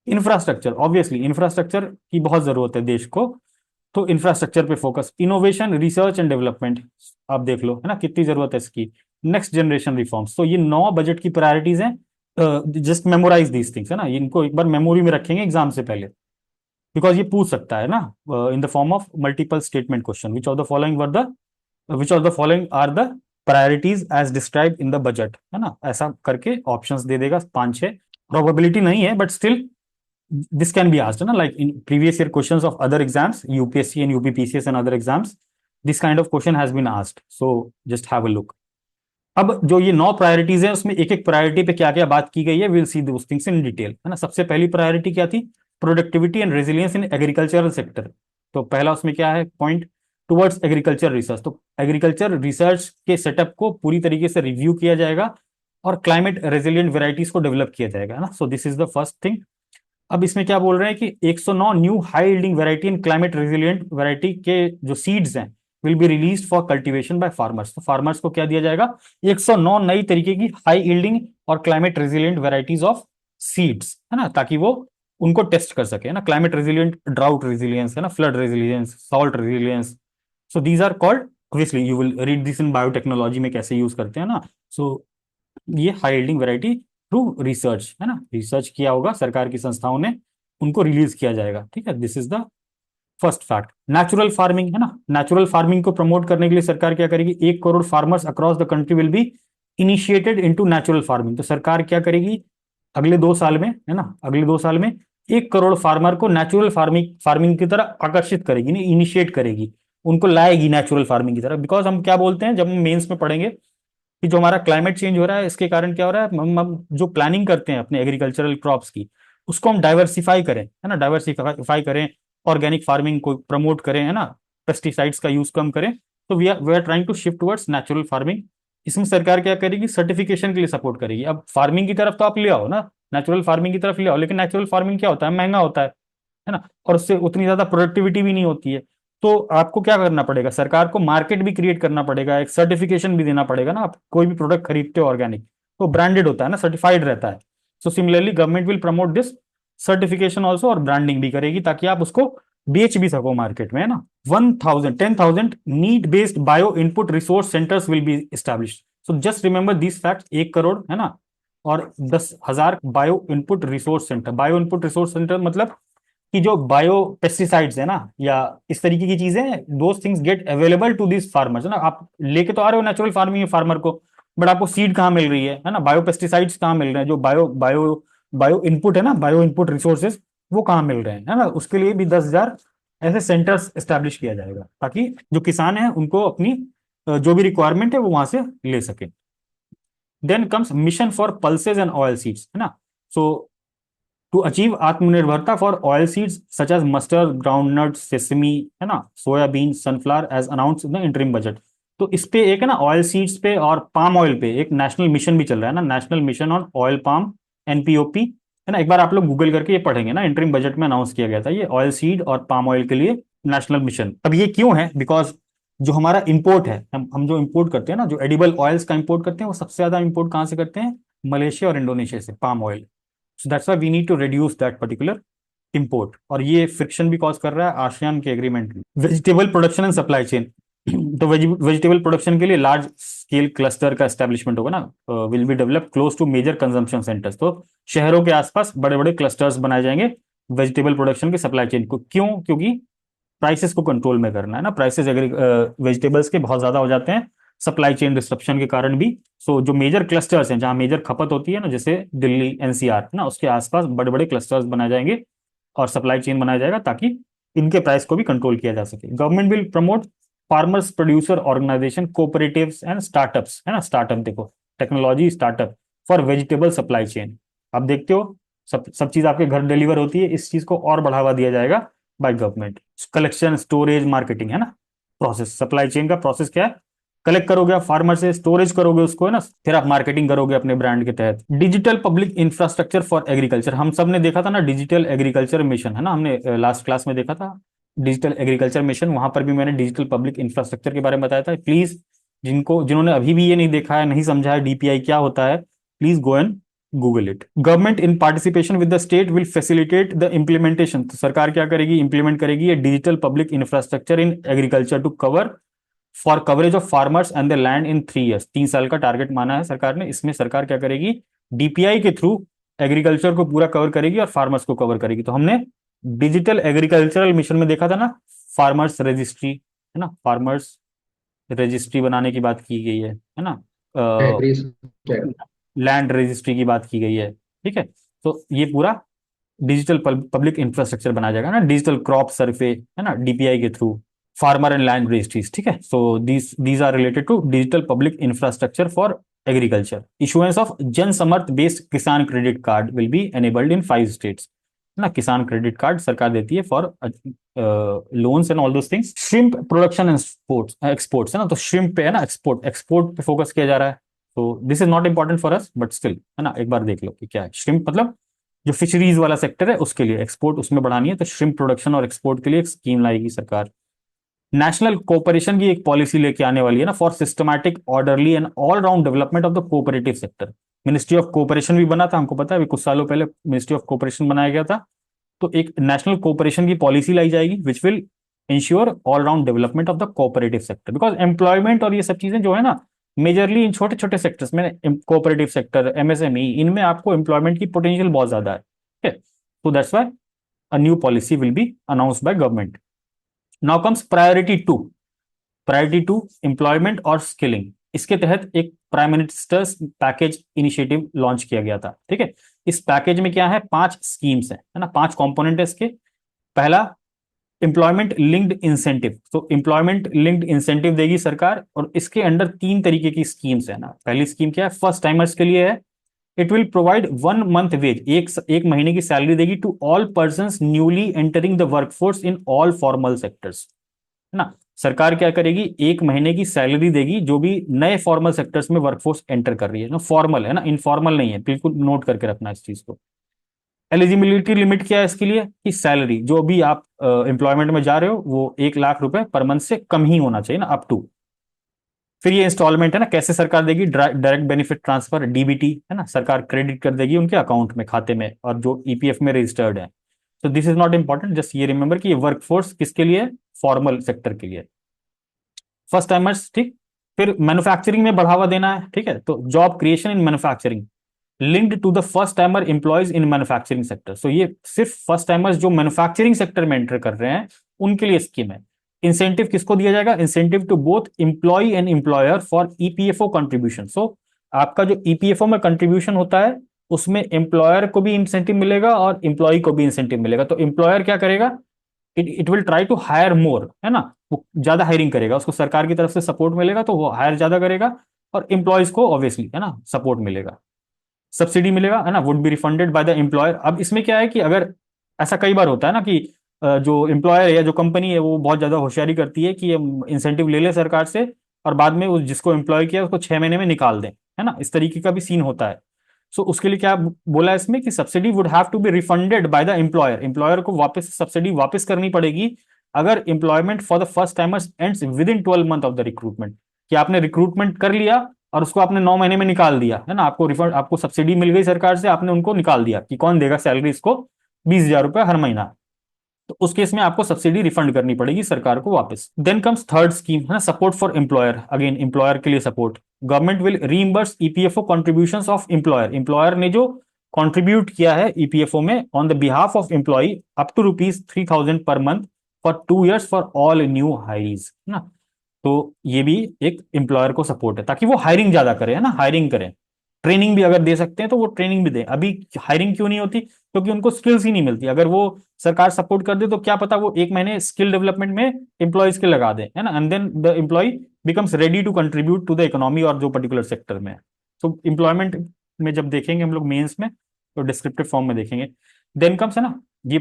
Infrastructure, obviously infrastructure की बहुत जरूरत है देश को, तो इंफ्रास्ट्रक्चर पे focus. Innovation, research and development, आप देख लो, है ना, कितनी जरूरत है इसकी। Next generation reforms. तो ये 9 बजट की प्रायोरिटीज हैं। जस्ट मेमोराइज दीज थिंग्स, है ना, इनको एक बार मेमोरी में रखेंगे एग्जाम से पहले, बिकॉज ये पूछ सकता है ना in the form of multiple statement question. Which of the following are the priorities as describe in the budget, है ना, ऐसा करके ऑप्शंस दे देगा 5-6। प्रोबेबिलिटी नहीं है but still this can be asked, na, like in previous year questions of other exams, UPSC and UPPCS and other exams, this kind of question has been asked, so just have a look. अब जो ये 9 priorities है उसमें एक एक priority पे क्या क्या बात की गई है, will see those things in detail, है ना। सबसे पहली प्रायोरिटी क्या थी? Productivity and resilience in agricultural sector. तो पहला उसमें क्या है पॉइंट? Towards agriculture research. तो एग्रीकल्चर रिसर्च के सेटअप को पूरी तरीके से रिव्यू किया जाएगा और क्लाइमेट रेजिलियंट वेराइटीज को डेवलप किया जाएगा, है ना। So this is the first thing. अब इसमें क्या बोल रहे हैं कि 109 new high yielding variety and climate resilient variety के जो सीड्स हैं will be release for cultivation by farmers. तो फार्मर्स को क्या दिया जाएगा? 109 नई तरीके की हाई यील्डिंग और climate resilient varieties of seeds, है ना, ताकि वो उनको टेस्ट कर सके, है ना। क्लाइमेट रेजिलिएंट, ड्राउट रेजिलियंस, है ना, flood resilience, salt resilience. So these are called, obviously you will read this in biotechnology में कैसे यूज करते हैं ना। सो ये high yielding variety through research, है ना, रिसर्च किया होगा सरकार की संस्थाओं ने, उनको रिलीज किया जाएगा, ठीक है। This is the first fact. Natural farming, है ना, नेचुरल फार्मिंग को प्रमोट करने के लिए सरकार क्या करेगी? 1 crore farmers across the country will be initiated into natural farming. तो सरकार क्या करेगी अगले 2 साल में, है ना, अगले 2 साल में 1 करोड़ फार्मर को नेचुरल फार्मिंग की तरह आकर्षित करेगी, नहीं इनिशिएट करेगी, उनको लाएगी नेचुरल फार्मिंग की तरफ। बिकॉज हम क्या बोलते हैं जब हम मेंस में पढ़ेंगे कि जो हमारा क्लाइमेट चेंज हो रहा है इसके कारण क्या हो रहा है, हम जो प्लानिंग करते हैं अपने एग्रीकल्चरल क्रॉप्स की उसको हम डाइवर्सिफाई करें, है ना, डाइवर्सिफाई करें, ऑर्गेनिक फार्मिंग को प्रमोट करें, है ना, पेस्टिसाइड्स का यूज कम करें। तो we are trying to shift towards natural farming. इसमें सरकार क्या करेगी? सर्टिफिकेशन के लिए सपोर्ट करेगी। अब फार्मिंग की तरफ तो आप ले आओ ना, नेचुरल फार्मिंग की तरफ ले आओ, लेकिन नेचुरल फार्मिंग क्या होता है? महंगा होता है ना, और उससे उतनी ज्यादा प्रोडक्टिविटी भी नहीं होती है। तो आपको क्या करना पड़ेगा? सरकार को मार्केट भी क्रिएट करना पड़ेगा, एक सर्टिफिकेशन भी देना पड़ेगा ना। आप कोई भी प्रोडक्ट खरीदते हो ऑर्गेनिक तो ब्रांडेड होता है ना, सर्टिफाइड रहता है। So similarly government will promote this certification also और ब्रांडिंग भी करेगी ताकि आप उसको मार्केट में भी ला सको, है ना। So this is the first thing. अब इसमें क्या बोल रहे हैं कि 109 new high yielding variety and climate resilient variety. तो पहला उसमें क्या है पॉइंट? Towards agriculture research. तो बेच भी सको मार्केट में, है ना। 1000 need based bio input resource centres will be established. So just remember this fact, 1 crore, है ना, और 10,000 bio input resource centre. Bio input resource centre मतलब कि जो बायो पेस्टिसाइड्स है ना, या इस तरीके की चीजें, those things get available to this farmers, है ना। आप लेके तो आ रहे हो नेचुरल फार्मिंग में फार्मर को, बट आपको सीड कहाँ मिल रही है ना, बायो पेस्टिसाइड्स कहाँ मिल रहे हैं, जो बायो बायो बायो इनपुट है ना, बायो इनपुट रिसोर्सेज, वो कहाँ मिल रहे हैं, है ना। उसके लिए भी 10,000 ऐसे सेंटर्स एस्टेब्लिश किया जाएगा, ताकि जो किसान है उनको अपनी जो भी रिक्वायरमेंट है वो वहां से ले सके। Then comes mission for pulses and oil seeds, है ना। सो टू अचीव आत्मनिर्भरता for oil seeds such as mustard, groundnut, sesame, है ना, soybean, sunflower, as announce in the interim budget. तो इस पे एक है ना, ऑयल सीड्स पे और पाम ऑयल पे एक नेशनल मिशन भी चल रहा है ना, national mission on oil palm, NPOP, है ना। एक बार आप लोग गूगल करके ये पढ़ेंगे ना, इंटरिम बजट में अनाउंस किया गया था ये ऑयल सीड और पाम ऑयल के लिए नेशनल मिशन। अब ये क्यों है? बिकॉज जो हमारा इंपोर्ट है, हम जो इंपोर्ट करते हैं ना, जो एडिबल ऑयल्स का इंपोर्ट करते हैं, वो सबसे ज्यादा इंपोर्ट कहाँ से करते हैं? मलेशिया और इंडोनेशिया से, palm oil. So that's why we need to reduce that particular import, और ये फ्रिक्शन भी कॉज कर रहा है आसियान के एग्रीमेंट में। Vegetable production and supply chain. तो वेजिटेबल प्रोडक्शन के लिए लार्ज स्केल क्लस्टर का एस्टेब्लिशमेंट होगा ना, will be develop close to major consumption centres. तो शहरों के आसपास बड़े बड़े क्लस्टर्स बनाए जाएंगे वेजिटेबल प्रोडक्शन की सप्लाई चेन को। क्यों? क्योंकि प्राइसेस को कंट्रोल में करना है ना, प्राइसेस वेजिटेबल्स के बहुत ज्यादा हो जाते हैं सप्लाई चेन डिस्ट्रप्शन के कारण भी। सो जो मेजर क्लस्टर्स हैं, जहां मेजर खपत होती है ना, जैसे दिल्ली एनसीआर ना, उसके आसपास बड़े बड़े क्लस्टर्स बनाए जाएंगे और सप्लाई चेन बनाया जाएगा, ताकि इनके प्राइस को भी कंट्रोल किया जा सके। Government will promote farmers producer organisation, cooperatives and startups, है ना। स्टार्टअप देखो, technology startup for vegetable supply chain. आप देखते हो सब सब चीज आपके घर डिलीवर होती है, इस चीज को और बढ़ावा दिया जाएगा by government. Collection, storage, marketing, है ना, प्रोसेस, सप्लाई चेन का प्रोसेस क्या है? कलेक्ट करोगे आप फार्मर से, स्टोरेज करोगे उसको, है ना, फिर आप मार्केटिंग करोगे अपने ब्रांड के तहत। Digital public infrastructure for agriculture, हम सब ने देखा था ना डिजिटल एग्रीकल्चर मिशन, है ना, हमने लास्ट क्लास में देखा था डिजिटल एग्रीकल्चर मिशन। वहां पर भी मैंने डिजिटल पब्लिक इंफ्रास्ट्रक्चर के बारे में बताया था। प्लीज जिन्होंने अभी भी ये नहीं देखा है, नहीं समझा है डीपीआई क्या होता है, please go and Google it. Government in participation with the state will facilitate the implementation. तो सरकार क्या करेगी? इंप्लीमेंट करेगी ये digital public infrastructure in agriculture to cover for coverage of farmers and the land in 3 years। 3 साल का target माना है सरकार ने। इसमें सरकार क्या करेगी? डीपीआई के थ्रू एग्रीकल्चर को पूरा कवर करेगी और फार्मर्स को कवर करेगी। तो हमने डिजिटल एग्रीकल्चरल मिशन में देखा था ना, फार्मर्स रजिस्ट्री, है ना, फार्मर्स रजिस्ट्री बनाने की बात की गई है ना, एग्री से। लैंड रजिस्ट्री की बात की गई है, ठीक है। तो ये पूरा डिजिटल पब्लिक इंफ्रास्ट्रक्चर बनाया जाएगा ना, डिजिटल क्रॉप सर्वे, है ना, डीपीआई के थ्रू, फार्मर एंड लैंड रजिस्ट्रीज, ठीक है। So these are related to digital public infrastructure for agriculture. Issuance of Jan Samarth based Kisan credit card will be enabled in 5 states, ना। किसान क्रेडिट कार्ड सरकार देती है for loans and all those things. Shrimp production and sports exports, है ना, तो shrimp पे है ना, एक्सपोर्ट एक्सपोर्ट पे फोकस किया जा रहा है। तो this is not important for us, but still, है ना, एक बार देख लो कि क्या है श्रिम्प मतलब। जो फिशरीज वाला सेक्टर है उसके लिए एक्सपोर्ट उसमें बढ़ानी है, तो श्रिम्प प्रोडक्शन और एक्सपोर्ट के लिए एक स्कीम लाएगी सरकार। नेशनल कोऑपरेशन की एक पॉलिसी लेके आने वाली है ना, for systematic, orderly and all round development of the cooperative sector. Ministry of cooperation भी बना था, हमको पता है, अभी कुछ सालों पहले मिनिस्ट्री ऑफ कोऑपरेशन बनाया गया था। तो एक नेशनल कोऑपरेशन की पॉलिसी लाई जाएगी which will ensure all round development of the cooperative sector, because employment और ये सब चीजें जो है ना, मेजरली इन छोटे छोटे सेक्टर्स में, कोऑपरेटिव सेक्टर, एमएसएमई, इनमें आपको एम्प्लॉयमेंट की पोटेंशियल बहुत ज्यादा है, ठीक है। तो that's why a new policy will be announced by government. Now comes priority 2। Priority 2 employment और स्किलिंग। इसके तहत एक prime ministers package initiative launch किया गया था, ठीक है। इस पैकेज में क्या है? 5 स्कीम्स है ना, 5 कंपोनेंट है इसके। पहला, एम्प्लॉयमेंट लिंक्ड इंसेंटिव। तो एम्प्लॉयमेंट लिंक्ड इंसेंटिव देगी सरकार, और इसके अंडर 3 तरीके की स्कीम्स है ना। पहली स्कीम क्या है? फर्स्ट टाइमर्स के लिए है। It will provide 1 month wage, एक महीने की सैलरी देगी to all person newly entering the workforce in all formal sectors, है ना। सरकार क्या करेगी? 1 महीने की सैलरी देगी जो भी नए फॉर्मल सेक्टर्स में वर्कफोर्स एंटर कर रही है ना, फॉर्मल है ना, इनफॉर्मल नहीं है, बिल्कुल नोट करके रखना इस चीज को। एलिजिबिलिटी लिमिट क्या है इसके लिए? कि सैलरी जो भी आप एम्प्लॉयमेंट में जा रहे हो वो 1 लाख रुपए पर मंथ से कम ही होना चाहिए ना, अप टू। फिर ये इंस्टॉलमेंट है ना, कैसे सरकार देगी? डायरेक्ट बेनिफिट ट्रांसफर, डीबीटी, है ना, सरकार क्रेडिट कर देगी उनके अकाउंट में, खाते में, और जो ईपीएफ में रजिस्टर्ड है। So this is not important, just ये रिमेंबर कि ये वर्कफोर्स किसके लिए, फॉर्मल सेक्टर के लिए, फर्स्ट टाइमर्स, ठीक। फिर मैन्युफैक्चरिंग में बढ़ावा देना है, ठीक है, तो job creation in manufacturing linked to the first timer employees in manufacturing sector. So ये सिर्फ फर्स्ट टाइमर्स जो मैन्युफैक्चरिंग सेक्टर में एंटर कर रहे हैं उनके लिए स्कीम है। इंसेंटिव किसको दिया जाएगा, incentive to both employee and employer for EPFO contribution. So आपका जो ईपीएफओ में कंट्रीब्यूशन होता है उसमें एम्प्लॉयर को भी इंसेंटिव मिलेगा और एम्प्लॉय को भी इंसेंटिव मिलेगा। तो एम्प्लॉयर क्या करेगा, it will try to hire more, है ना, वो ज्यादा हायरिंग करेगा, उसको सरकार की तरफ से सपोर्ट मिलेगा तो वो हायर ज्यादा करेगा, और एम्प्लॉयज को ऑब्वियसली, है ना, सपोर्ट मिलेगा, सब्सिडी मिलेगा, है ना, would be refunded by the employer. अब इसमें क्या है कि अगर ऐसा कई बार होता है ना कि जो एम्प्लॉयर है या जो कंपनी है वो बहुत ज्यादा होशियारी करती है कि इंसेंटिव ले ले सरकार से और बाद में उस जिसको एम्प्लॉय किया उसको 6 महीने में निकाल दें, है ना, इस तरीके का भी सीन होता है। सो उसके लिए क्या बोला है इसमें कि subsidy would have to be refunded by the employer, employer को वापस सब्सिडी वापस करनी पड़ेगी अगर employment for the first timers ends within 12 month of the recruitment, कि आपने रिक्रूटमेंट कर लिया और उसको आपने 9 महीने में निकाल दिया, है ना, आपको रिफंड, आपको सब्सिडी मिल गई सरकार से, आपने उनको निकाल दिया कि कौन देगा सैलरी इसको, 20,000 रुपए हर महीना, तो उस केस में आपको सब्सिडी रिफंड करनी पड़ेगी सरकार को वापस। देन कम्स थर्ड स्कीम, है ना, support for employer, again employer के लिए support, government will reimburse EPFO contributions of employer, employer ने जो कंट्रीब्यूट किया है ईपीएफओ में on the behalf of employee up to ₹3,000 per month for 2 years for all new hirees, है ना। तो ये भी एक एम्प्लॉयर को सपोर्ट है ताकि वो हायरिंग ज्यादा करे, है ना, हायरिंग करें, ट्रेनिंग भी अगर दे सकते हैं तो वो ट्रेनिंग भी दें। अभी हायरिंग क्यों नहीं होती, क्योंकि उनको स्किल्स ही नहीं मिलती। अगर वो सरकार सपोर्ट कर दे तो क्या पता वो 1 महीने स्किल डेवलपमेंट में एम्प्लॉयज के लगा दें, है ना, and then the employee becomes ready to contribute to the economy और जो पर्टिकुलर सेक्टर में है। तो एम्प्लॉयमेंट में जब देखेंगे हम लोग मेंस में तो डिस्क्रिप्टिव फॉर्म में देखेंगे। देन कम्स, है ना, ये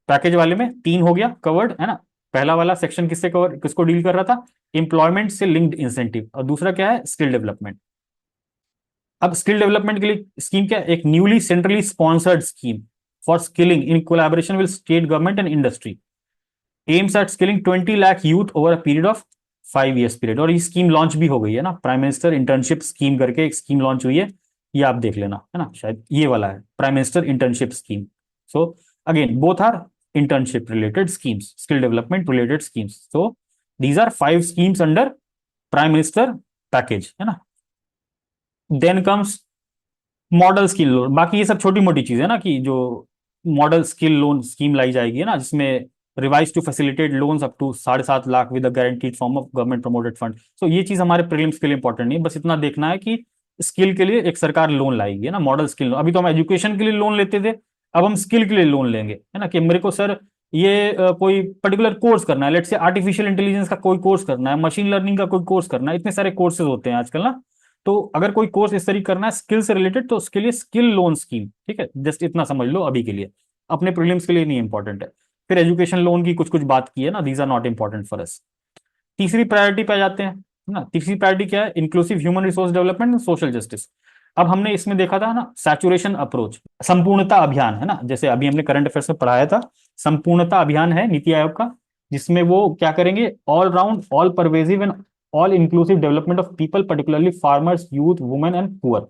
पैकेज वाले में 3 हो गया कवर्ड, है ना। पहला वाला सेक्शन किससे कवर, किसको डील कर रहा था, एम्प्लॉयमेंट से लिंक्ड इंसेंटिव, और दूसरा क्या है, स्किल डेवलपमेंट। अब स्किल डेवलपमेंट के लिए स्कीम क्या है, एक newly centrally sponsored scheme for skilling in collaboration with state government and industry, aims at skilling 20 lakh youth over a period of 5 years period. और ये स्कीम लॉन्च भी हो गई है ना, प्राइम मिनिस्टर इंटर्नशिप स्कीम करके एक स्कीम लॉन्च हुई है, ये आप देख लेना, है ना, शायद ये वाला है prime minister internship scheme. So again both are internship related schemes, skill development related schemes. So these are 5 schemes under prime minister package, है ना। Then comes model skill loan, बाकी ये सब छोटी मोटी चीजें है ना, कि जो मॉडल स्किल लोन स्कीम लाई जाएगी, है ना, जिसमें revise to facilitate loans up to 7.5 lakh with guaranteed form of government promoted fund. So ये चीज हमारे प्रीलिम्स के लिए इंपॉर्टेंट नहीं है, बस इतना देखना है कि स्किल के लिए एक सरकार लोन लाएगी, है ना, मॉडल स्किल लोन। अभी तो हम एजुकेशन के लिए लोन लेते थे, अब हम स्किल के लिए लोन लेंगे, है ना, कि मेरे को सर ये कोई पर्टिकुलर कोर्स करना है, लेट्स से आर्टिफिशियल इंटेलिजेंस का कोई कोर्स करना है, मशीन लर्निंग का कोई कोर्स करना है, इतने सारे कोर्सेज होते हैं आजकल ना। तो अगर कोई कोर्स इस तरीके करना है स्किल से रिलेटेड तो उसके लिए स्किल लोन स्कीम, ठीक है, जस्ट इतना समझ लो अभी के लिए, अपने प्रीलिम्स के लिए नहीं इंपॉर्टेंट है। फिर एजुकेशन लोन की कुछ कुछ बात की है ना, these are not important for us. तीसरी प्रायोरिटी पे आ जाते हैं, है ना। तीसरी प्रायोरिटी क्या है, inclusive human resource development and social justice. अब हमने इसमें देखा था ना सैचुरेशन अप्रोच, संपूर्णता अभियान, है ना, जैसे अभी हमने करंट अफेयर्स में पढ़ाया था, संपूर्णता अभियान है नीति आयोग का, जिसमें वो क्या करेंगे, all round all pervasive and all inclusive development of people particularly farmers youth women and poor.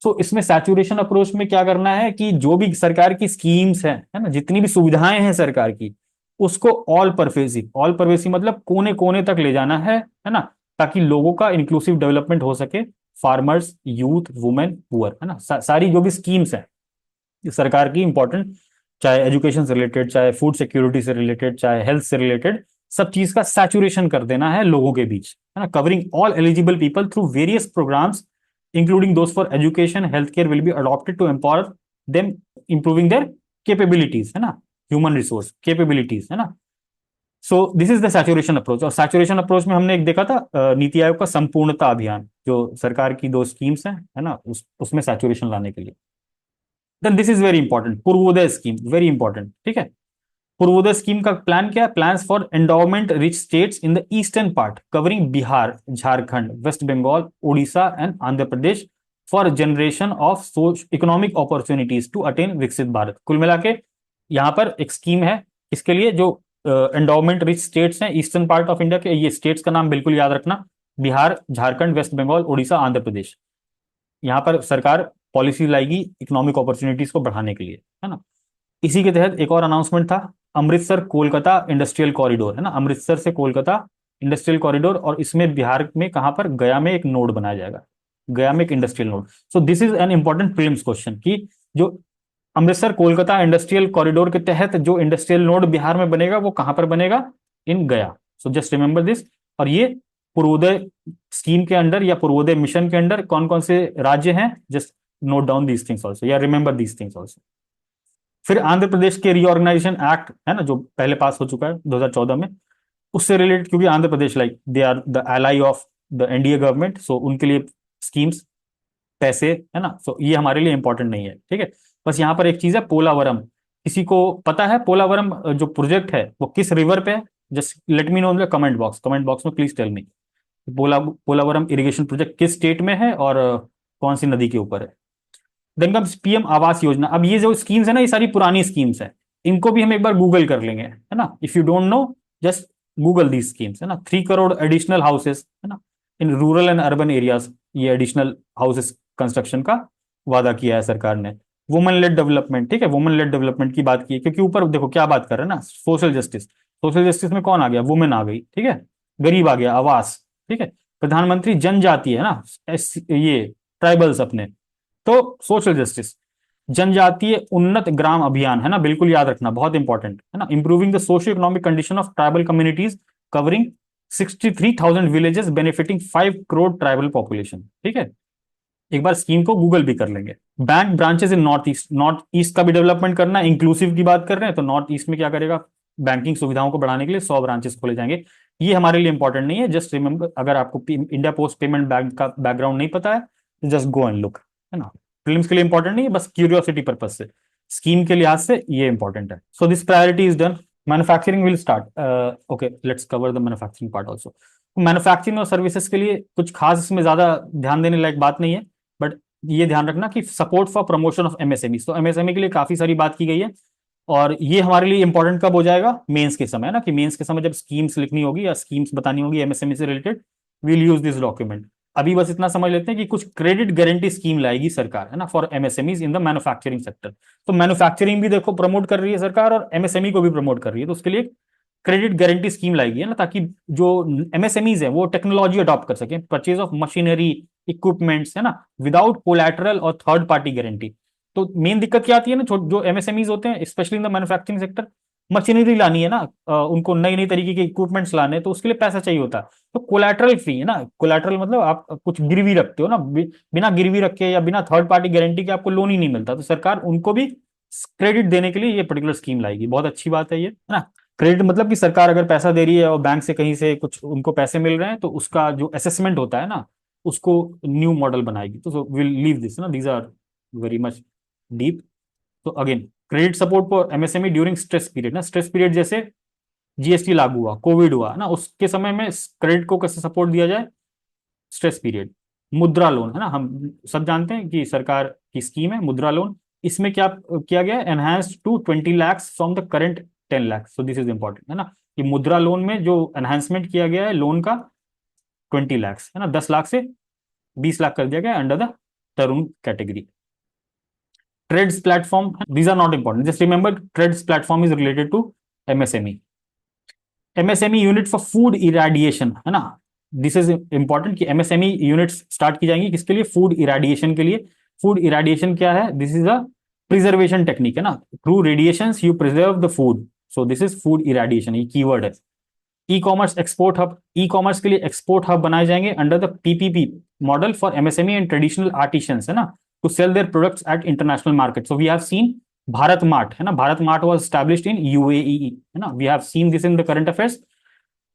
So इसमें सैचुरेशन अप्रोच में क्या करना है कि जो भी सरकार की स्कीम्स हैं, है ना, जितनी भी सुविधाएं हैं सरकार की, उसको ऑल परवेसिव मतलब कोने कोने तक ले जाना है ना, ताकि लोगों का इंक्लूसिव डेवलपमेंट हो सके, फार्मर्स यूथ वुमेन पुअर, है ना, सारी जो भी स्कीम्स हैं सरकार की इंपॉर्टेंट, चाहे एजुकेशन से रिलेटेड, चाहे फूड सिक्योरिटी से रिलेटेड, चाहे हेल्थ से रिलेटेड, सब चीज का सैचुरेशन कर देना है लोगों के बीच, है ना, covering all eligible people through various programs including those for education health care will be adopted to empower them improving their capabilities, है ना, ह्यूमन रिसोर्स कैपेबिलिटीज, है ना। So this is the saturation approach. और saturation approach में हमने एक देखा था नीति आयोग का संपूर्णता अभियान, जो सरकार की 2 स्कीम्स हैं, है ना, उसमें सैचुरेशन लाने के लिए। Then this is very important, Purvodaya scheme, very important, ठीक है। पूर्वोदय स्कीम का प्लान क्या है, plans for endowment rich states in the eastern part covering Bihar, Jharkhand, West Bengal, Orissa and Andhra Pradesh for generation of economic opportunities to attain Viksit Bharat. कुल मिला के यहाँ पर एक स्कीम है इसके लिए, जो एंडोवमेंट रिच स्टेट्स हैं ईस्टर्न पार्ट ऑफ इंडिया के, ये स्टेट्स का नाम बिल्कुल याद रखना, बिहार, झारखंड, वेस्ट बंगाल, उड़ीसा, आंध्र प्रदेश। यहाँ पर सरकार पॉलिसी लाएगी इकोनॉमिक अपॉर्चुनिटीज को बढ़ाने के लिए, है ना। इसी के तहत एक और अनाउंसमेंट था, अमृतसर कोलकाता इंडस्ट्रियल कॉरिडोर, है ना, अमृतसर से कोलकाता इंडस्ट्रियल कॉरिडोर, और इसमें बिहार में कहां पर, गया में एक नोड बनाया जाएगा, गया में एक industrial node. So this is an important prelims question कि जो अमृतसर कोलकाता इंडस्ट्रियल कॉरिडोर के तहत जो इंडस्ट्रियल नोड बिहार में बनेगा वो कहां पर बनेगा, इन गया। सो जस्ट रिमेंबर दिस। और ये पूर्वोदय स्कीम के अंडर या पूर्वोदय मिशन के अंडर कौन कौन से राज्य हैं, just note down these things also या रिमेंबर दीज थिंग्स ऑल्सो। फिर आंध्र प्रदेश के रीऑर्गेनाइजेशन एक्ट है ना, जो पहले पास हो चुका है 2014 में, उससे रिलेटेड, क्योंकि Andhra Pradesh like they are the ally of the NDA government, so उनके लिए स्कीम्स, पैसे, है ना, सो ये हमारे लिए इंपॉर्टेंट नहीं है, ठीक है। बस यहाँ पर एक चीज है, पोलावरम, किसी को पता है पोलावरम जो प्रोजेक्ट है वो किस रिवर पे है, just let me know in the comment box में please tell me. Polavaram irrigation project किस स्टेट में है और कौन सी नदी के ऊपर है। Then comes PM Awas Yojana. अब ये जो स्कीम्स है ना, ये सारी पुरानी स्कीम्स है, इनको भी हम एक बार गूगल कर लेंगे, है ना, if you don't know just Google the schemes, है ना। 3 करोड़ एडिशनल हाउसेस, है ना, in rural and urban areas, ये एडिशनल हाउसेस कंस्ट्रक्शन का वादा किया है सरकार ने। वुमेन लेड डेवलपमेंट, ठीक है, वुमेन लेड डेवलपमेंट की बात की है, क्योंकि ऊपर देखो क्या बात कर रहे हैं ना, सोशल जस्टिस, सोशल जस्टिस में कौन आ गया, वुमेन आ गई, ठीक है, गरीब आ गया, आवास, ठीक है, प्रधानमंत्री जनजाति, है ना, ये ट्राइबल्स अपने, तो सोशल जस्टिस, जनजातीय उन्नत ग्राम अभियान, है ना, बिल्कुल याद रखना, बहुत इंपॉर्टेंट है ना, improving the socio economic condition of tribal communities covering 63,000 villages benefiting 5 crore tribal population, ठीक है। एक बार स्कीम को गूगल भी कर लेंगे। Bank branches in north east, north east का भी डेवलपमेंट करना, इंक्लूसिव की बात कर रहे हैं तो नॉर्थ ईस्ट में क्या करेगा, बैंकिंग सुविधाओं को बढ़ाने के लिए 100 ब्रांचेस खोले जाएंगे। ये हमारे लिए इंपॉर्टेंट नहीं है, जस्ट रिमेंबर, अगर आपको इंडिया पोस्ट पेमेंट बैंक का बैकग्राउंड नहीं पता है तो जस्ट गो एंड लुक, है ना। प्रीलिम्स के लिए इंपॉर्टेंट नहीं है, बस क्यूरियोसिटी पर्पज से, स्कीम के लिहाज से ये इंपॉर्टेंट है। So this priority is done. Manufacturing will start, okay, let's cover the manufacturing part also. Manufacturing और सर्विसेज के लिए कुछ खास इसमें ज्यादा ध्यान देने लायक बात नहीं है, बट ये ध्यान रखना कि support for promotion of MSME, तो एमएसएमई के लिए काफी सारी बात की गई है, और ये हमारे लिए इंपॉर्टेंट कब हो जाएगा, मेंस के समय, है ना, कि मेंस के समय जब स्कीम्स लिखनी होगी या स्कीम्स बतानी होगी एमएसएमई से related, will use this document. अभी बस इतना समझ लेते हैं कि कुछ क्रेडिट गारंटी स्कीम लाएगी सरकार, है ना, for MSMEs in the manufacturing sector. तो मैन्युफैक्चरिंग भी देखो प्रमोट कर रही है सरकार और एमएसएमई को भी प्रमोट कर रही है, तो उसके लिए क्रेडिट गारंटी स्कीम लाएगी, है ना, ताकि जो एमएसएमईज है वो टेक्नोलॉजी अडॉप्ट कर सकें, परचेज ऑफ मशीनरी, इक्विपमेंट्स, है ना, विदाउट कोलैटरल और थर्ड पार्टी गारंटी। तो मेन दिक्कत क्या आती है ना, जो एमएसएमईज होते हैं specially in the manufacturing sector, machinery लानी है ना, उनको नई नई तरीके के इक्विपमेंट्स लाने, तो उसके लिए पैसा चाहिए होता है। तो कोलैटरल फ्री, है ना, कोलैटरल मतलब आप कुछ गिरवी रखते हो ना, बिना गिरवी रखे या बिना थर्ड पार्टी गारंटी के आपको लोन ही नहीं मिलता, तो सरकार उनको भी क्रेडिट देने के लिए ये पर्टिकुलर स्कीम लाएगी। बहुत अच्छी बात है ये, है ना। क्रेडिट मतलब कि सरकार अगर पैसा दे रही है और बैंक से कहीं से कुछ उनको पैसे मिल रहे हैं, तो उसका जो असेसमेंट होता है ना, उसको न्यू मॉडल बनाएगी। तो विल लीव दिस ना, these are very much deep. तो again credit support for MSME during stress period ना, स्ट्रेस पीरियड जैसे जीएसटी लागू हुआ, कोविड हुआ ना, उसके समय में क्रेडिट को कैसे सपोर्ट दिया जाए, स्ट्रेस पीरियड। मुद्रा लोन, है ना, हम सब जानते हैं कि सरकार की स्कीम है मुद्रा लोन, इसमें क्या किया गया, enhance to 20 lakhs from the current 10 lakhs, so this is important, है ना, कि मुद्रा लोन में जो एनहांसमेंट किया गया है लोन का 20 lakhs, है ना, 10 लाख से 20 लाख कर दिया गया under the Tarun category. Trades platform, these are not important, just remember trades platform is related to MSME. MSME unit for food irradiation, है ना, दिस इज इंपॉर्टेंट कि एमएसएमई यूनिट्स स्टार्ट की जाएंगी, किसके लिए, फूड इरेडिएशन के लिए। फूड इरेडिएशन क्या है, this is a preservation technique, है ना, through radiations you preserve the food, so this is food irradiation, ये कीवर्ड है। E commerce export hub, e commerce के लिए एक्सपोर्ट हब बनाए जाएंगे under the PPP model for MSME and traditional artisans, है ना, to sell their products at international market. So we have seen Bharat mart, है ना, Bharat mart was established in UAE, है ना, we have seen this in the current affairs.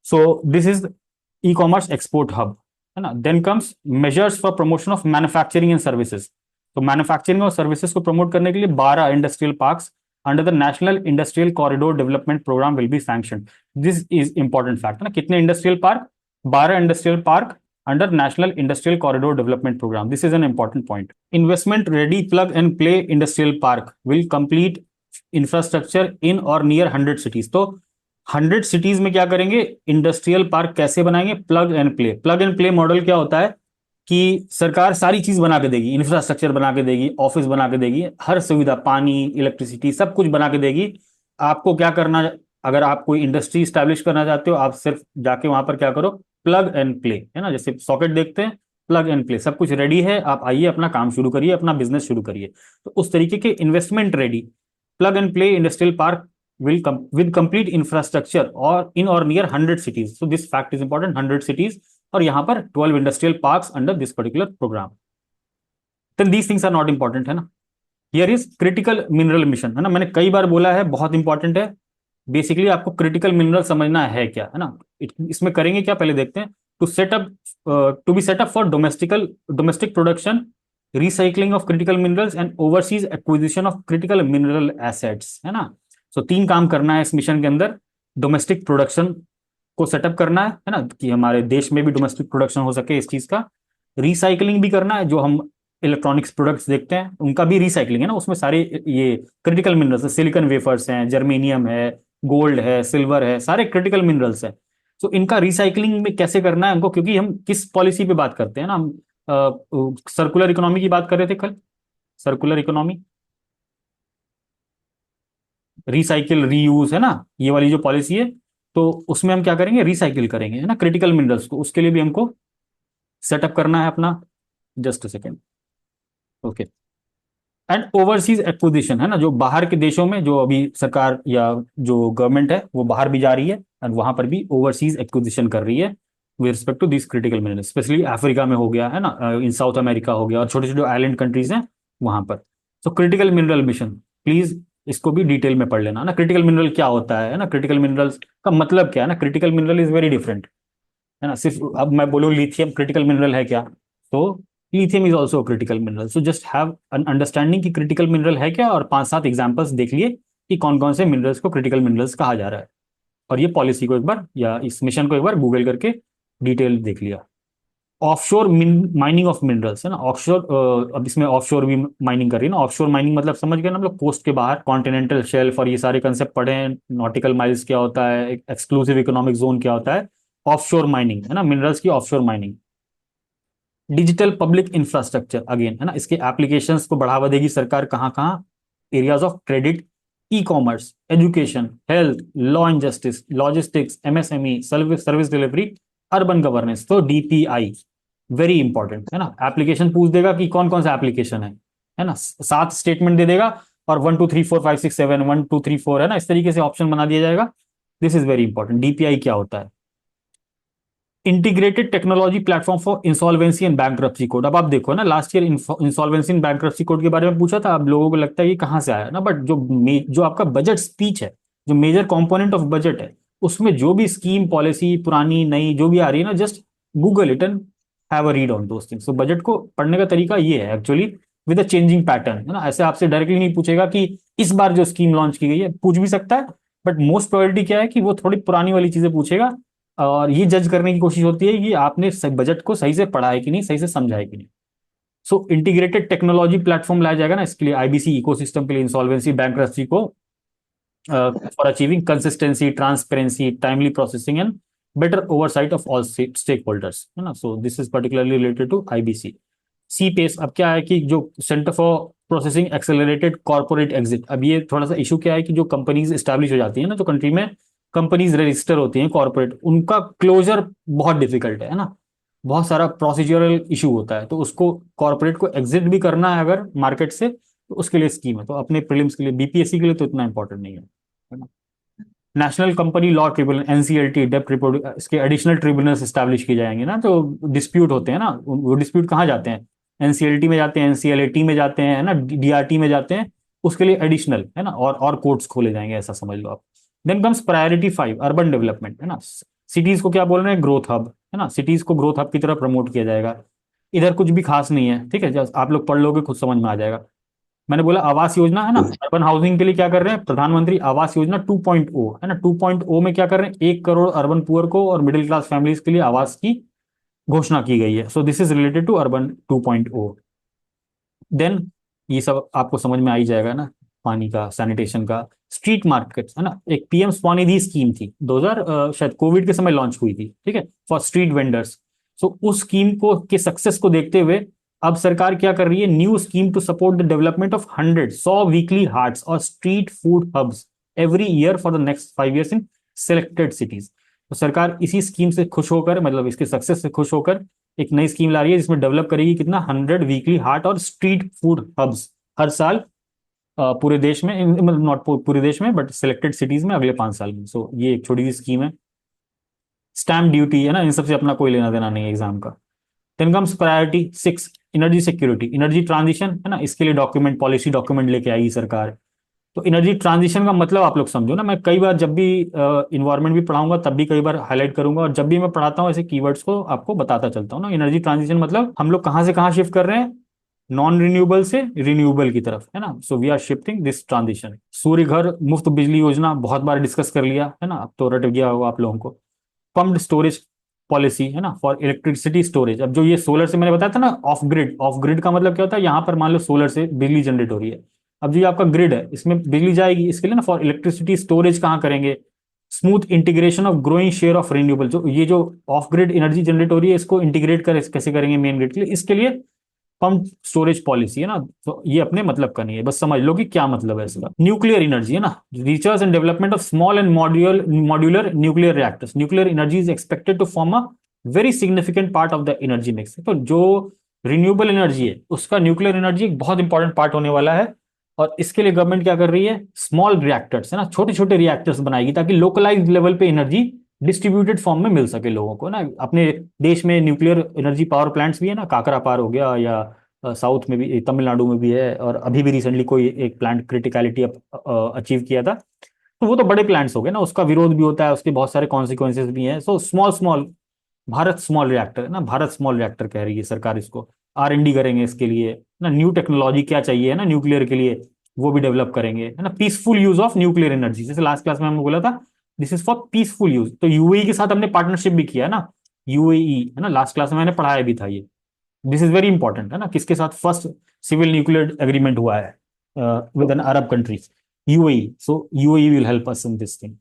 So this is e commerce export hub, है ना। Then comes measures for promotion of manufacturing and services. तो manufacturing और services को promote करने के लिए 12 industrial parks under the national industrial corridor development program will be sanctioned. This is important fact, ना, कितने industrial park, 12 industrial park under national industrial corridor development program, this is an important point. Investment ready plug and play industrial park will complete infrastructure in और near 100 cities. तो 100 cities में क्या करेंगे, industrial park कैसे बनाएंगे, plug and play. Plug and play model क्या होता है, कि सरकार सारी चीज बना के देगी, इंफ्रास्ट्रक्चर बना के देगी, ऑफिस बना के देगी, हर सुविधा, पानी, इलेक्ट्रिसिटी, सब कुछ बना के देगी। आपको क्या करना, अगर आप कोई इंडस्ट्री स्टैब्लिश करना चाहते हो, आप सिर्फ जाके वहां पर क्या करो, प्लग एंड प्ले, है ना, जैसे सॉकेट देखते हैं, प्लग एंड प्ले, सब कुछ रेडी है, आप आइए अपना काम शुरू करिए, अपना बिजनेस शुरू करिए। तो उस तरीके के investment ready, plug and play industrial park will come with complete infrastructure or in or near 100 cities. So this fact is important, 100 cities, और यहां पर 12 industrial parks under this particular program. Then these things are not important, है ना। Here is critical mineral mission, है ना, मैंने कई बार बोला है, बहुत इंपॉर्टेंट है। बेसिकली आपको क्रिटिकल मिनरल समझना है क्या, है ना। इसमें करेंगे क्या, पहले देखते हैं। To be set up for domestic production, recycling of critical minerals and overseas acquisition of critical mineral assets, है ना। सो तीन काम करना है इस मिशन के अंदर। डोमेस्टिक प्रोडक्शन को सेटअप करना है ना, कि हमारे देश में भी डोमेस्टिक प्रोडक्शन हो सके इस चीज का। रिसाइकलिंग भी करना है, जो हम इलेक्ट्रॉनिक्स प्रोडक्ट्स देखते हैं उनका भी रिसाइकलिंग, है ना, उसमें सारे ये क्रिटिकल मिनरल्स, सिलिकॉन वेफर्स हैं, जर्मेनियम है, गोल्ड है, सिल्वर है, सारे क्रिटिकल मिनरल्स हैं। तो इनका रिसाइकलिंग में कैसे करना है हमको, क्योंकि हम किस पॉलिसी पे बात करते हैं ना, हम सर्कुलर इकोनॉमी की बात कर रहे थे कल, सर्कुलर इकोनॉमी, रिसाइकिल रीयूज, है ना, ये वाली जो पॉलिसी है। तो उसमें हम क्या करेंगे, रिसाइकिल करेंगे, है ना, क्रिटिकल मिनरल्स को, उसके लिए भी हमको सेटअप करना है अपना। Just a second, okay. And overseas acquisition, है ना, जो बाहर के देशों में जो अभी सरकार या जो गवर्नमेंट है वो बाहर भी जा रही है, एंड वहां पर भी ओवरसीज एक्विजिशन कर रही है with respect to this critical minerals, specially Africa में हो गया, है ना, इन साउथ अमेरिका हो गया, और छोटे छोटे आइलैंड कंट्रीज हैं वहां पर। So critical mineral mission, please इसको भी डिटेल में पढ़ लेना ना, क्रिटिकल मिनरल क्या होता है ना, क्रिटिकल मिनरल्स का मतलब क्या है ना, critical mineral is very different, है ना। सिर्फ अब मैं बोलूँ लिथियम क्रिटिकल मिनरल है क्या, तो lithium is also critical mineral. So just have an understanding कि क्रिटिकल मिनरल है क्या, और पांच सात एग्जांपल्स देख लिए कि कौन कौन से मिनरल्स को क्रिटिकल मिनरल्स कहा जा रहा है। और ये पॉलिसी को एक बार या इस मिशन को एक बार गूगल करके डिटेल देख लिया। ऑफशोर माइनिंग ऑफ मिनरल्स, है ना, ऑफशोर, अब इसमें ऑफशोर भी माइनिंग कर रही है ना। ऑफशोर माइनिंग मतलब समझ गए ना, मतलब कोस्ट के बाहर, कॉन्टिनेंटल शेल्फ, और ये सारे कंसेप्ट पढ़े हैं, नॉटिकल माइल्स क्या होता है, एक्सक्लूसिव इकोनॉमिक जोन क्या होता है, ऑफशोर माइनिंग, है ना, मिनरल्स की offshore mining. Digital public infrastructure, again, है ना, इसके एप्लीकेशंस को बढ़ावा देगी सरकार, कहाँ कहाँ, areas of credit, e commerce, education, health, law and justice, logistics, MSME, service service delivery, urban governance. तो डीपीआई वेरी इंपॉर्टेंट, है ना। एप्लीकेशन पूछ देगा कि कौन कौन सा एप्लीकेशन है ना, सात स्टेटमेंट दे देगा, और 1 2 3 4 5 6 7 1 2 3 4, है ना, इस तरीके से ऑप्शन बना दिया जाएगा। This is very important. DPI क्या होता है, integrated technology platform for insolvency and bankruptcy code. अब आप देखो ना, last year insolvency and bankruptcy code के बारे में पूछा था, अब लोगों को लगता है ये कहाँ से आया ना, बट जो आपका बजट स्पीच है, जो मेजर कंपोनेंट ऑफ बजट है, उसमें जो भी स्कीम, पॉलिसी, पुरानी नई जो भी आ रही है ना, just Google it and have a read on those things. तो बजट को पढ़ने का तरीका ये है actually, with a changing pattern, है ना। ऐसे आपसे डायरेक्टली नहीं पूछेगा कि इस बार जो स्कीम लॉन्च की गई है, पूछ भी सकता है, बट मोस्ट प्रोबेबिलिटी क्या है कि वो थोड़ी पुरानी वाली चीजें पूछेगा, और ये जज करने की कोशिश होती है कि आपने बजट को सही से पढ़ा है कि नहीं, सही से समझा है कि नहीं। सो इंटीग्रेटेड टेक्नोलॉजी प्लेटफॉर्म लाया जाएगा ना, इसके लिए आईबीसी इकोसिस्टम के लिए, इंसॉल्वेंसी बैंक्रप्सी को, for achieving consistency, transparency, timely processing and better oversight of all stake holders, है ना। So this is particularly related to IBC. C pace, अब क्या है कि जो centre for processing accelerated corporate exit, अब ये थोड़ा सा इशू क्या है कि जो कंपनीज स्टैब्लिश हो जाती है ना, जो कंट्री में कंपनीज रजिस्टर होती हैं कॉर्पोरेट, उनका क्लोजर बहुत डिफिकल्ट है ना, बहुत सारा प्रोसीजरल इशू होता है, तो उसको कॉर्पोरेट को एग्जिट भी करना है अगर मार्केट से, तो उसके लिए स्कीम है। तो अपने प्रीलिम्स के लिए, बीपीएससी के लिए तो इतना इंपॉर्टेंट नहीं है ना। National company law tribunal, NCLT, डेप्ट रिपोर्ट, इसके एडिशनल ट्रिब्यूनल्स स्टैब्लिश किए जाएंगे ना, तो डिस्प्यूट होते हैं ना, वो डिस्प्यूट कहाँ जाते हैं, एनसीएलटी में जाते हैं, एनसीएलटी में जाते हैं, है ना, डीआरटी में जाते हैं, उसके लिए एडिशनल, है ना, और कोर्ट्स खोले जाएंगे, ऐसा समझ लो आप। Then comes priority 5, urban development, है ना। सिटीज को क्या बोल रहे हैं, ग्रोथ हब, है ना, सिटीज को ग्रोथ हब की तरह प्रमोट किया जाएगा। इधर कुछ भी खास नहीं है, ठीक है, जब आप लोग पढ़ लोगे खुद समझ में आ जाएगा। मैंने बोला आवास योजना, है ना, अर्बन हाउसिंग के लिए क्या कर रहे हैं, प्रधानमंत्री आवास योजना 2.0, है ना, 2.0 में क्या कर रहे हैं, 1 करोड़ अर्बन पुअर को और मिडिल क्लास फैमिलीज के लिए आवास की घोषणा की गई है। So this is related to urban 2.0। देन ये सब आपको समझ में आ ही जाएगा ना, पानी का, सैनिटेशन का, स्ट्रीट मार्केट्स, है ना, एक पीएम स्वनिधि स्कीम थी 2000, शायद कोविड के समय लॉन्च हुई थी, ठीक है, फॉर स्ट्रीट वेंडर्स। सो उस स्कीम को के सक्सेस को देखते हुए अब सरकार क्या कर रही है, new scheme to support the development of 100 weekly haats और street food hubs every year for the next 5 years in selected cities. तो सरकार इसी स्कीम से खुश होकर, मतलब इसके सक्सेस से खुश होकर एक नई स्कीम ला रही है जिसमें डेवलप करेगी कितना, 100 वीकली हार्ट और स्ट्रीट फूड हब्स हर साल पूरे देश में, मतलब नॉट पूरे देश में बट सिलेक्टेड सिटीज में अगले 5 साल में। सो ये एक छोटी सी स्कीम है। स्टैम्प ड्यूटी है ना, इन सबसे अपना कोई लेना देना नहीं है एग्जाम का। Then comes priority 6, energy security, energy transition है ना, इसके लिए डॉक्यूमेंट, पॉलिसी डॉक्यूमेंट लेके आएगी सरकार। तो एनर्जी ट्रांजिशन का मतलब आप लोग समझो ना, मैं कई बार जब भी इन्वायरमेंट भी पढ़ाऊंगा तब भी कई बार हाईलाइट करूंगा, और जब भी मैं पढ़ाता हूँ ऐसे कीवर्ड्स को आपको बताता चलता हूँ ना। एनर्जी ट्रांजिशन मतलब हम लोग कहाँ से कहाँ शिफ्ट कर रहे हैं, नॉन रिन्यूएबल से रिन्यूएबल की तरफ, है ना। So we are shifting this transition. Surya Ghar Muft बिजली योजना बहुत बार डिस्कस कर लिया है ना, अब तो रट गया होगा आप लोगों को। पम्प्ड स्टोरेज पॉलिसी है ना फॉर इलेक्ट्रिसिटी स्टोरेज। अब जो ये सोलर से मैंने बताया था ना, ऑफ ग्रिड का मतलब क्या होता है, यहाँ पर मान लो सोलर से बिजली जनरेट हो रही है, अब जो ये आपका ग्रिड है इसमें बिजली जाएगी, इसके लिए ना फॉर इलेक्ट्रिसिटी स्टोरेज कहाँ करेंगे, smooth integration of growing share of renewable, जो ये जो ऑफ ग्रिड एनर्जी जनरेट हो रही है इसको इंटीग्रेट कर कैसे करेंगे मेन ग्रिड के लिए, इसके लिए पंप स्टोरेज पॉलिसी है ना। तो ये अपने मतलब का नहीं है, बस समझ लो कि क्या मतलब है इसका। न्यूक्लियर एनर्जी है ना, research and development of small and modular nuclear reactors. Nuclear energy is expected to form a very significant part of the energy mix. तो जो रिन्यूएबल एनर्जी है उसका न्यूक्लियर एनर्जी एक बहुत इंपॉर्टेंट पार्ट होने वाला है, और इसके लिए गवर्नमेंट क्या कर रही है, स्मॉल रिएक्टर्स है ना, छोटे छोटे रिएक्टर्स बनाएगी ताकि लोकलाइज लेवल पे एनर्जी डिस्ट्रीब्यूटेड फॉर्म में मिल सके लोगों को ना। अपने देश में न्यूक्लियर एनर्जी पावर प्लांट्स भी है ना, काकरा पार हो गया, या साउथ में भी, तमिलनाडु में भी है, और अभी भी रिसेंटली कोई एक प्लांट क्रिटिकलिटी अचीव किया था। तो वो तो बड़े प्लांट्स हो गए ना, उसका विरोध भी होता है, उसके बहुत सारे कॉन्सिक्वेंसेज भी हैं। So small small, Bharat small reactor है ना, भारत स्मॉल रिएक्टर कह रही है सरकार इसको। R&D करेंगे इसके लिए ना, न्यू टेक्नोलॉजी क्या चाहिए है ना न्यूक्लियर के लिए, वो भी डेवलप करेंगे है ना। Peaceful use of nuclear energy, जैसे लास्ट क्लास में हमने बोला था, this is for peaceful use. तो यूएई के साथ हमने पार्टनरशिप भी किया है ना, यूएई है ना, लास्ट क्लास में मैंने पढ़ाया भी था ये। दिस इज वेरी इंपॉर्टेंट है ना, किसके साथ फर्स्ट सिविल न्यूक्लियर एग्रीमेंट हुआ है with an Arab country, UAE. So UAE will help us in this thing.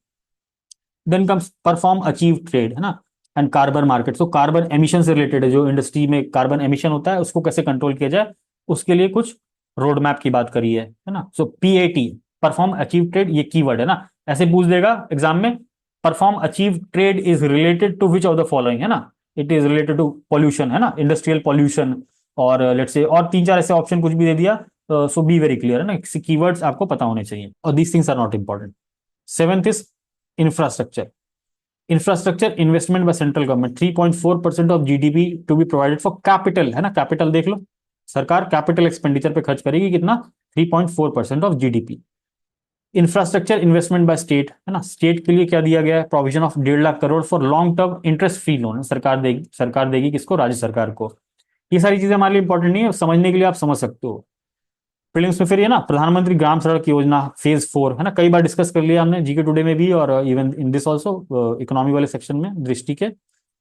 Then comes perform achieve trade है ना, एंड कार्बन मार्केट। तो कार्बन एमिशन से रिलेटेड है, जो इंडस्ट्री में कार्बन एमिशन होता है उसको कैसे कंट्रोल किया जाए, उसके लिए कुछ रोड मैप की बात करी है ना। सो PAT, परफॉर्म अचीव ट्रेड, ये कीवर्ड है ना, ऐसे पूछ देगा एग्जाम में, perform achieve trade is related to which of the following है ना, it is related to pollution है ना, इंडस्ट्रियल पॉल्यूशन, और लेट्स से और 3-4 ऐसे ऑप्शन कुछ भी दे दिया। सो बी वेरी क्लियर है ना, कीवर्ड्स आपको पता होने चाहिए, और these things are not important. Seventh is infrastructure. Infrastructure investment by central government, 3.4% of GDP to be provided for capital है ना, कैपिटल देख लो, सरकार कैपिटल एक्सपेंडिचर पे खर्च करेगी कितना, 3.4% of GDP. Infrastructure investment by state है ना, स्टेट के लिए क्या दिया गया है, provision of 1.5 lakh crore for long term interest free loan, सरकार देगी किसको, राज्य सरकार को। ये सारी चीजें हमारे लिए इंपॉर्टेंट नहीं है, समझने के लिए आप समझ सकते हो। प्रीलिम्स में फिर ये ना, प्रधानमंत्री ग्राम सड़क योजना फेज 4 है ना, कई बार डिस्कस कर लिया हमने जीके टुडे में भी, और even in this also economy वाले सेक्शन में दृष्टि के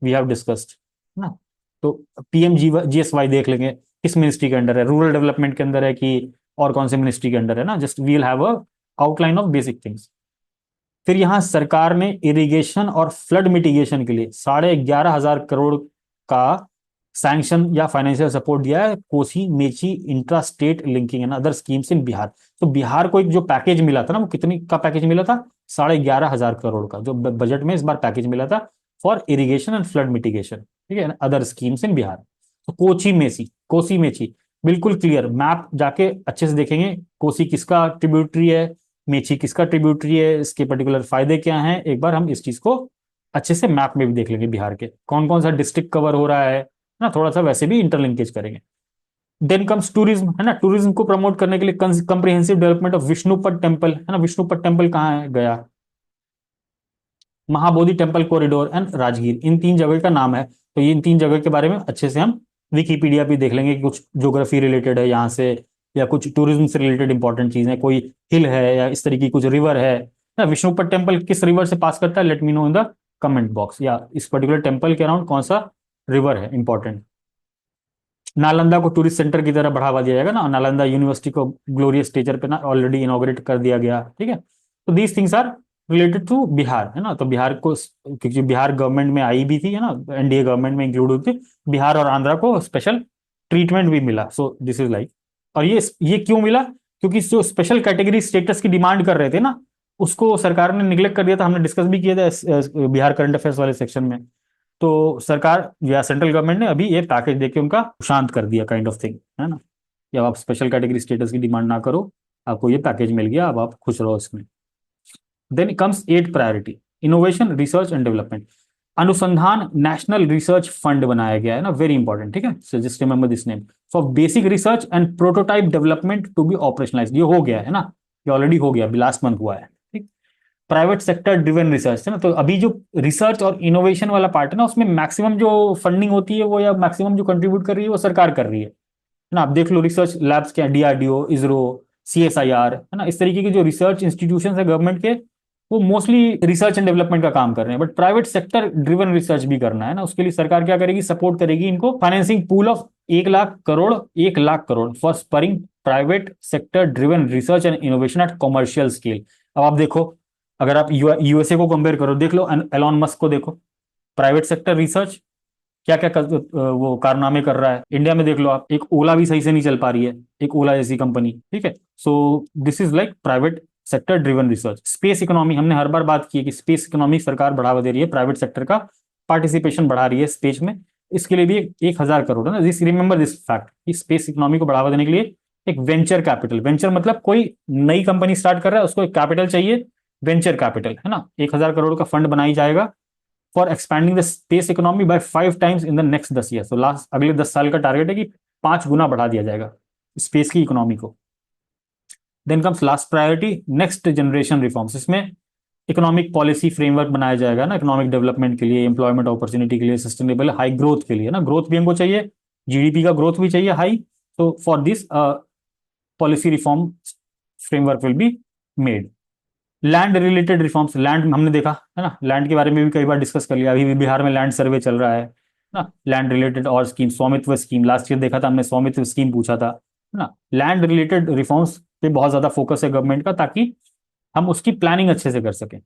वी हैव डिस्कस्ड है ना। तो PMGSY देख लेंगे, किस मिनिस्ट्री के अंडर है, रूरल डेवलपमेंट के अंदर है कि और कौन से मिनिस्ट्री के अंडर है ना, just we will have a outline of basic things. फिर यहाँ सरकार ने इरिगेशन और फ्लड मिटिगेशन के लिए 11,500 करोड़ का सैंक्शन या फाइनेंशियल सपोर्ट दिया है, Kosi Mechi intra state linking and other schemes in Bihar. तो बिहार को एक जो पैकेज मिला था ना, वो कितनी का पैकेज मिला था, 11,500 करोड़ का, जो बजट में इस बार पैकेज मिला था for irrigation and flood mitigation, ठीक है, अदर स्कीम्स इन बिहार। तो कोसी मेची बिल्कुल क्लियर, मैप जाके अच्छे से देखेंगे, कोसी किसका ट्रिब्यूटरी है, मेची किसका ट्रिब्यूटरी है, इसके पर्टिकुलर फायदे क्या हैं, एक बार हम इस चीज को अच्छे से मैप में भी देख लेंगे, बिहार के कौन कौन सा डिस्ट्रिक्ट कवर हो रहा है ना, थोड़ा सा वैसे भी इंटरलिंकेज करेंगे। देन कम्स टूरिज्म है ना, टूरिज्म को प्रमोट करने के लिए comprehensive development of Vishnupad temple है ना, विष्णुपद टेम्पल कहाँ है, Gaya, Mahabodhi temple corridor and Rajgir, इन 3 जगह का नाम है। तो ये इन 3 जगह के बारे में अच्छे से हम विकीपीडिया पे देख लेंगे कि कुछ ज्योग्राफी रिलेटेड है यहाँ से, या कुछ टूरिज्म से रिलेटेड इंपॉर्टेंट चीज है, कोई हिल है या इस तरीके की कुछ रिवर है ना। विष्णुपद टेम्पल किस रिवर से पास करता है, late me know in the comment box, या इस पर्टिकुलर टेम्पल के अराउंड कौन सा रिवर है इंपॉर्टेंट। नालंदा को टूरिस्ट सेंटर की तरह बढ़ावा दिया जाएगा ना, नालंदा यूनिवर्सिटी को ग्लोरियस स्टेचर पे ना ऑलरेडी इनॉग्रेट कर दिया गया, ठीक है। तो these things are related to Bihar, है ना। तो बिहार को, क्योंकि बिहार गवर्नमेंट में आई भी थी, है ना, एनडीए गवर्नमेंट में इंक्लूड हुई थी, बिहार और आंध्रा को स्पेशल ट्रीटमेंट भी मिला। सो दिस इज लाइक, और ये क्यों मिला? क्योंकि जो स्पेशल कैटेगरी स्टेटस की डिमांड कर रहे थे ना, उसको सरकार ने निगलेक्ट कर दिया था। हमने डिस्कस भी किया था बिहार करंट अफेयर्स वाले सेक्शन में। तो सरकार या सेंट्रल गवर्नमेंट ने अभी ये पैकेज देके उनका शांत कर दिया, काइंड ऑफ थिंग, है ना। या आप स्पेशल कैटेगरी स्टेटस की डिमांड ना करो, आपको ये पैकेज मिल गया, अब आप खुश रहो इसमें। Then comes eight priority, innovation research and development. Anusandhan national research fund बनाया गया है ना, वेरी इंपॉर्टेंट, ठीक है। So just remember this name, for basic research and prototype development to be operationalise. ये हो गया है ना, ये ऑलरेडी हो गया, लास्ट मंथ हुआ है, ठीक। प्राइवेट सेक्टर ड्रिवन रिसर्च है ना, तो अभी जो रिसर्च और इनोवेशन वाला पार्ट है ना, उसमें मैक्सिमम जो फंडिंग होती है वो, या मैक्सिमम जो कंट्रीब्यूट कर रही है वो सरकार कर रही है ना। आप देख लो रिसर्च लैब्स क्या, डीआरडीओ, इसरो, सीएसआईआर, है ना, इस तरीके के जो रिसर्च इंस्टीट्यूशन है गवर्नमेंट के, वो मोस्टली रिसर्च एंड डेवलपमेंट का काम कर रहे हैं। But private sector driven research भी करना है ना, उसके लिए सरकार क्या करेगी? सपोर्ट करेगी इनको, financing pool of 1 lakh crore, 1 lakh crore for spurring private sector driven research and innovation at commercial scale. अब आप देखो, अगर आप यूएसए को कंपेयर करो, देख लो एलॉन मस्क को देखो, प्राइवेट सेक्टर रिसर्च क्या क्या वो कारनामे कर रहा है। इंडिया में देख लो आप, एक ओला भी सही से नहीं चल पा रही है, एक ओला जैसी कंपनी, ठीक है। So this is like private sector driven research. Space economy, हमने हर बार बात की है कि स्पेस इकोनॉमी सरकार बढ़ावा दे रही है, प्राइवेट सेक्टर का पार्टिसिपेशन बढ़ा रही है स्पेस में। इसके लिए भी 1,000 करोड़ है ना। दिस रिमेंबर दिस फैक्ट कि स्पेस इकोनॉमी को बढ़ावा देने के लिए एक वेंचर कैपिटल, वेंचर मतलब कोई नई कंपनी स्टार्ट कर रहा है, उसको एक कैपिटल चाहिए, वेंचर कैपिटल, है ना। 1,000 करोड़ का फंड बनाई जाएगा for expanding the space economy bye 5 times in the next 10 year. तो लास्ट अगले 10 साल का टारगेट है कि 5 गुना बढ़ा दिया जाएगा स्पेस की इकोनॉमी को। Then comes last priority, next generation reforms. इसमें इकोनॉमिक पॉलिसी फ्रेमवर्क बनाया जाएगा ना, इकोनॉमिक डेवलपमेंट के लिए, एम्प्लॉयमेंट अपॉर्चुनिटी के लिए, सस्टेनेबल हाई ग्रोथ के लिए ना, ग्रोथ भी हमको चाहिए, जीडीपी का ग्रोथ भी चाहिए हाई। तो for this policy reform framework will be made. Land related reforms, land हमने देखा है ना, लैंड के बारे में भी कई बार डिस्कस कर लिया। अभी भी बिहार में लैंड सर्वे चल रहा है ना, लैंड रिलेटेड और स्कीम, स्वामित्व स्कीम, लास्ट ईयर देखा था हमने, स्वामित्व स्कीम पूछा था, है ना। लैंड रिलेटेड रिफॉर्म्स पे बहुत ज्यादा फोकस है गवर्नमेंट का, ताकि हम उसकी प्लानिंग अच्छे से कर सकें।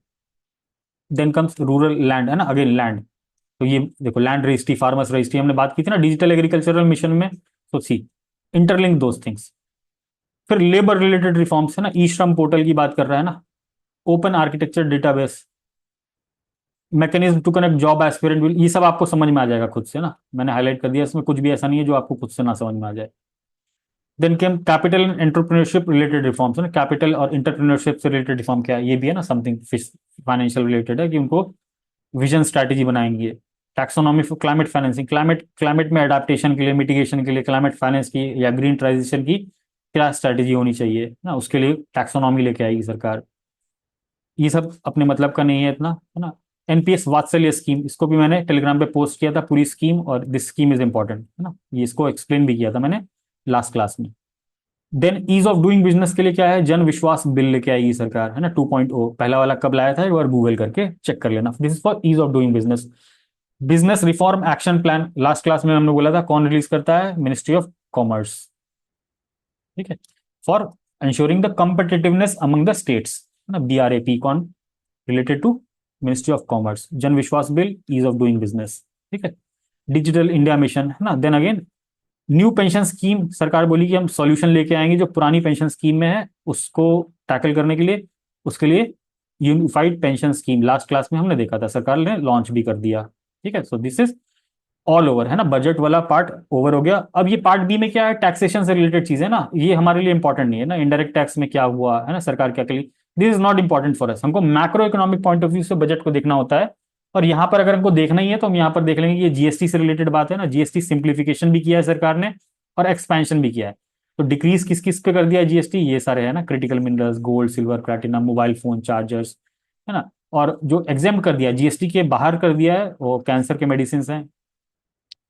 देन कम्स रूरल लैंड, है ना, अगेन लैंड। तो ये देखो, लैंड रजिस्ट्री, फार्मर्स रजिस्ट्री हमने बात की थी ना डिजिटल एग्रीकल्चरल मिशन में। तो सी इंटरलिंक दोज थिंग्स। फिर लेबर रिलेटेड रिफॉर्म्स, है ना, ई श्रम पोर्टल की बात कर रहा है ना, open architecture database, mechanism to connect job aspirant will, ये सब आपको समझ में आ जाएगा खुद से ना, मैंने हाईलाइट कर दिया, इसमें कुछ भी ऐसा नहीं है जो आपको खुद से ना समझ में आ जाए। Then came capital and entrepreneurship related reforms, है ना, कैपिटल और एंटरप्रेन्योरशिप से रिलेटेड रिफॉर्म क्या है? ये भी है ना समथिंग फाइनेंशियल रिलेटेड है, कि उनको विजन स्ट्रैटेजी बनाएंगे। Taxonomy for climate financing, climate में अडेप्टेशन के लिए, मिटिगेशन के लिए, क्लाइमेट फाइनेंस की या ग्रीन ट्रांजिशन की क्या स्ट्रैटेजी होनी चाहिए ना, उसके लिए टैक्सोनॉमी लेके आएगी सरकार। ये सब अपने मतलब का नहीं है इतना, है ना। एनपीएस वात्सल्य स्कीम, इसको भी मैंने टेलीग्राम पे पोस्ट किया था पूरी स्कीम, और दिस स्कीम इज इंपॉर्टेंट, है ना, ये इसको एक्सप्लेन भी किया था मैंने लास्ट क्लास में। Then ease of doing business के लिए क्या है? जन विश्वास बिल लेके आएगी सरकार, है ना, 2.0। पहला वाला कब लाया था एक बार गूगल करके चेक कर लेना। This is for ease of doing business. Business reform action plan, last class में हमने बोला था कौन रिलीज करता है? मिनिस्ट्री ऑफ कॉमर्स, ठीक है। For ensuring the competitiveness among the states, है ना, बीआरएपी कौन? Related to ministry of commerce. Jan Vishwas bill, ease of doing business, ठीक है। डिजिटल इंडिया मिशन, है ना। Then again new pension scheme, सरकार बोली कि हम सॉल्यूशन लेके आएंगे जो पुरानी पेंशन स्कीम में है उसको टैकल करने के लिए। उसके लिए unified pension scheme, last class में हमने देखा था, सरकार ने लॉन्च भी कर दिया, ठीक है। So this is all over, है ना, बजट वाला पार्ट ओवर हो गया। अब ये पार्ट बी में क्या है? टैक्सेशन से रिलेटेड चीजें ना, ये हमारे लिए इंपॉर्टेंट नहीं है ना, इनडायरेक्ट टैक्स में क्या हुआ, है ना, सरकार क्या करी, this is not important for us. हमको macro economic point of view से बजट को देखना होता है। और यहाँ पर अगर हमको देखना ही है तो हम यहाँ पर देख लेंगे कि ये जीएसटी से रिलेटेड बात है ना, जीएसटी सिंप्लीफिकेशन भी किया है सरकार ने, और एक्सपेंशन भी किया है। तो डिक्रीज किस किस पे कर दिया है जीएसटी? ये सारे है ना, critical minerals, gold, silver, platinum, mobile phone, chargers, है ना। और जो एग्जाम कर दिया जीएसटी के बाहर कर दिया है, वो कैंसर के मेडिसिन हैं,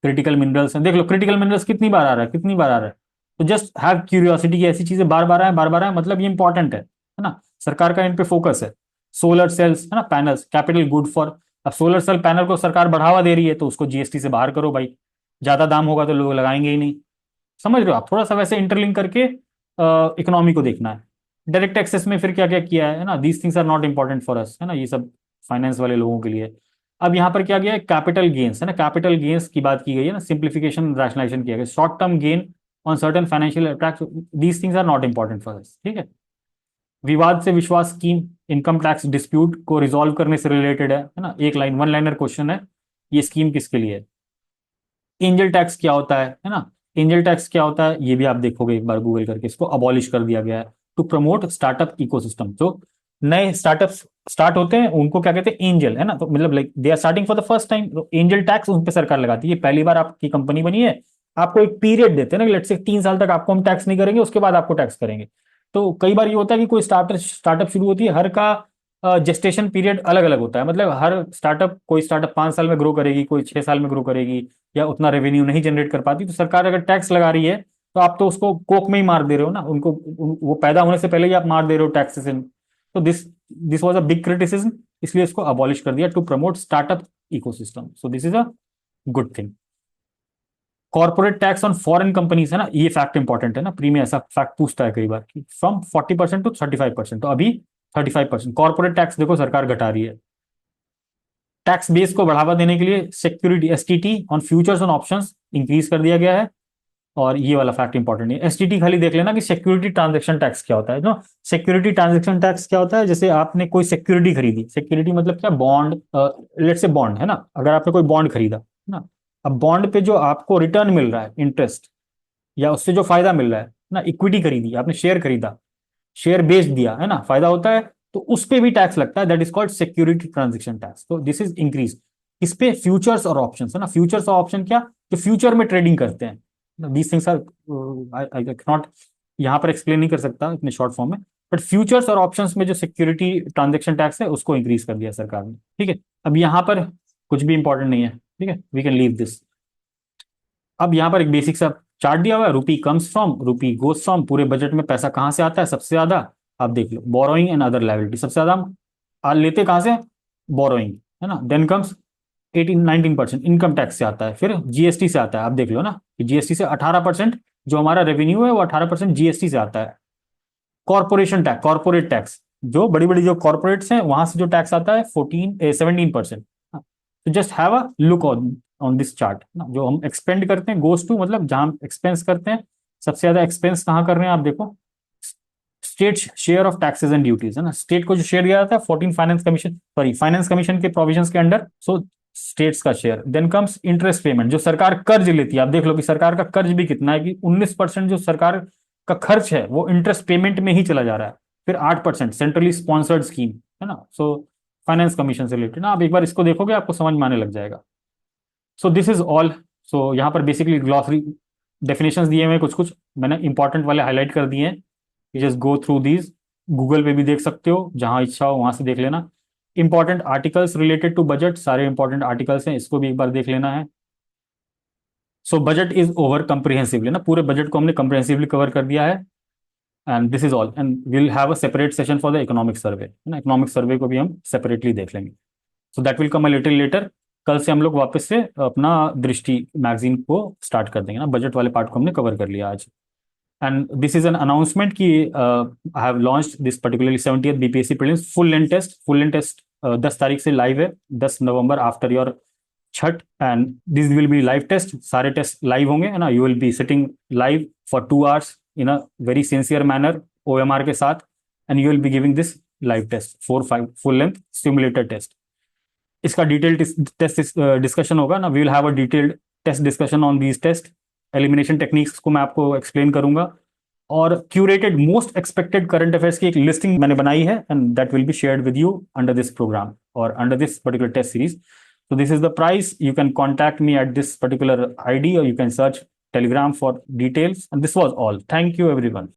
क्रिटिकल मिनरल्स हैं। देख लो क्रिटिकल मिनरल्स कितनी बार आ रहा है, कितनी बार आ रहा है। तो जस्ट हैव क्यूरियोसिटी की ऐसी चीजें बार बार आए, बार बार आए, मतलब ये इंपॉर्टेंट है ना, सरकार का इन पे फोकस है। सोलर सेल्स, है ना, पैनल्स, कैपिटल गुड फॉर, अब सोलर सेल पैनल को सरकार बढ़ावा दे रही है तो उसको जीएसटी से बाहर करो भाई, ज्यादा दाम होगा तो लोग लगाएंगे ही नहीं। समझ रहे हो आप? थोड़ा सा वैसे इंटरलिंक करके इकोनॉमी को देखना है। डायरेक्ट टैक्सेस में फिर क्या क्या किया है ना, these things are not important for us, है ना, ये सब फाइनेंस वाले लोगों के लिए। अब यहाँ पर क्या गया है, कैपिटल गेन्स, है ना, कैपिटल गेन्स की बात की गई है ना, सिंप्लीफिकेशन रैशनलाइजेशन किया गया, short term gain on certain financial tax, these things are not important for us, ठीक है। Vivad se Vishwas scheme income tax dispute को रिजॉल्व करने से रिलेटेड है ना, एक लाइन वन लाइनर क्वेश्चन है, ये स्कीम किसके लिए है। एंजल टैक्स क्या होता है ना, एंजल टैक्स क्या होता है ये भी आप देखोगे एक बार गूगल करके, इसको अबॉलिश कर दिया गया है टू प्रमोट स्टार्टअप इकोसिस्टम। जो नए स्टार्टअप्स स्टार्ट होते हैं उनको क्या कहते हैं, एंजल, है ना, तो मतलब like they are starting for the first time, तो एंजल टैक्स उन पे सरकार लगाती है, पहली बार आपकी कंपनी बनी है, आपको एक पीरियड देते हैं ना, लेट्स से 3 साल तक आपको हम टैक्स नहीं करेंगे, उसके बाद आपको टैक्स करेंगे। तो कई बार ये होता है कि कोई स्टार्टअप शुरू होती है, हर का जेस्टेशन पीरियड अलग अलग होता है, मतलब हर स्टार्टअप, कोई स्टार्टअप 5 साल में ग्रो करेगी, कोई 6 साल में ग्रो करेगी, या उतना रेवेन्यू नहीं जनरेट कर पाती, तो सरकार अगर टैक्स लगा रही है तो आप तो उसको कोक में ही मार दे रहे हो ना उनको, वो पैदा होने से पहले ही आप मार दे रहे हो टैक्सेस इन। तो this this was a big criticism, इसलिए इसको अबॉलिश कर दिया to promote startup ecosystem, so this is a good thing. Corporate tax on foreign companies, है ना, ये फैक्ट इंपॉर्टेंट है ना, प्रीमियम ऐसा फैक्ट पूछता है कई बार कि फ्रॉम 40% टू 35%, तो अभी 35% कॉर्पोरेट टैक्स देखो सरकार घटा रही है। टैक्स बेस को बढ़ावा देने के लिए security STT on futures on options increase कर दिया गया है। और ये वाला फैक्ट इंपॉर्टेंट है, एसटीटी खाली देख लेना कि सिक्योरिटी ट्रांजैक्शन टैक्स क्या होता है, जो सिक्योरिटी ट्रांजैक्शन टैक्स क्या होता है, जैसे आपने कोई सिक्योरिटी खरीदी, सिक्योरिटी मतलब क्या, बॉन्ड, लेट्स से बॉन्ड, है ना, अगर आपने कोई बॉन्ड खरीदा, है ना, अब बॉन्ड पे जो आपको रिटर्न मिल रहा है, इंटरेस्ट, या उससे जो फायदा मिल रहा है ना, इक्विटी खरीदी आपने, शेयर खरीदा, शेयर बेच दिया, है ना, फायदा होता है, तो उस पे भी टैक्स लगता है, that is called security transaction tax, तो दिस इज इंक्रीज। इस पे फ्यूचर्स और ऑप्शंस, है ना, फ्यूचर्स और ऑप्शन क्या, जो फ्यूचर में ट्रेडिंग करते हैं, these things are, I not यहाँ पर एक्सप्लेन नहीं कर सकता इतने शॉर्ट फॉर्म में, बट फ्यूचर्स और ऑप्शंस में जो सिक्योरिटी ट्रांजेक्शन टैक्स है उसको इंक्रीज कर दिया सरकार ने, ठीक है। अब यहाँ पर कुछ भी इंपॉर्टेंट नहीं है, ठीक है, वी कैन लीव दिस। अब यहाँ पर एक बेसिक सा चार्ट दिया हुआ है, rupee comes from, rupee goes from, पूरे बजट में पैसा कहाँ से आता है, सबसे ज्यादा आप देख लो बोरोइंग एंड अदर लायबिलिटी, सबसे ज्यादा हम लेते कहाँ से, बोरोइंग, है ना, देन कम्स 18-19% इनकम टैक्स से आता है, फिर जीएसटी से आता है, आप देख लो ना कि जीएसटी से 18%, जो हमारा रेवेन्यू है वो 18% जीएसटी से आता है। कॉर्पोरेशन टैक्स, कॉर्पोरेट टैक्स, जो बड़ी बड़ी जो कॉर्पोरेट्स हैं वहां से जो टैक्स आता है 17% तो just have a look on on this chart ना, जो हम एक्सपेंड करते हैं गोस टू, मतलब जहां हम एक्सपेंस करते हैं, सबसे ज्यादा एक्सपेंस कहाँ कर रहे हैं आप देखो, state share of taxes and duties, है ना, स्टेट को जो शेयर दिया जाता है 14 finance commission, sorry finance commission के प्रोविजंस के अंडर, सो स्टेट्स का share. Then comes interest payment, जो सरकार कर्ज लेती है, आप देख लो कि सरकार का कर्ज भी कितना है, कि 19% जो सरकार का खर्च है वो इंटरेस्ट पेमेंट में ही चला जा रहा है, फिर 8% सेंट्रली स्पॉन्सर्ड स्कीम, है ना, सो फाइनेंस कमीशन से रिलेटेड ना, आप एक बार इसको देखोगे आपको समझ में आने लग जाएगा। So this is all. So यहाँ पर बेसिकली ग्लॉसरी डेफिनेशंस दिए हुए हैं, कुछ कुछ मैंने इंपॉर्टेंट वाले हाईलाइट कर दिए हैं, you just go through these, Google पे भी देख सकते हो, जहां इच्छा हो वहां से देख लेना। Important articles related to budget, सारे इंपॉर्टेंट आर्टिकल्स हैं, इसको भी एक बार देख लेना है। So budget is over comprehensively ना, पूरे बजट को हमने कंप्रिहेंसिवली कवर कर दिया है, and this is all, and will have a separate session for the economic survey, है ना, इकोनॉमिक सर्वे को भी हम सेपरेटली देख लेंगे, so that will come a little letter. कल से हम लोग वापस से अपना दृष्टि मैगजीन को स्टार्ट कर देंगे ना, बजट वाले पार्ट को हमने कवर कर लिया आज। And this is an announcement कि I have launched this particularly 70th BPSC prelims full length test, full length test 10 तारीख से लाइव है, 10 November after your Chhath, and this will be live test, सारे टेस्ट लाइव होंगे, है ना, you will be sitting live for 2 hours in a very sincere manner OMR के साथ, and you will be giving this live test 4-5 full length simulated test. इसका detail test discussion होगा ना, we will have a detailed test discussion on these test, elimination techniques को मैं आपको explain करूंगा, और curated most expected current affairs की एक लिस्टिंग मैंने बनाई है, and that will be shared with you under this program और under this particular test series. So this is the price. You can contact me at this particular ID, or you can search Telegram for details. And this was all. Thank you, everyone.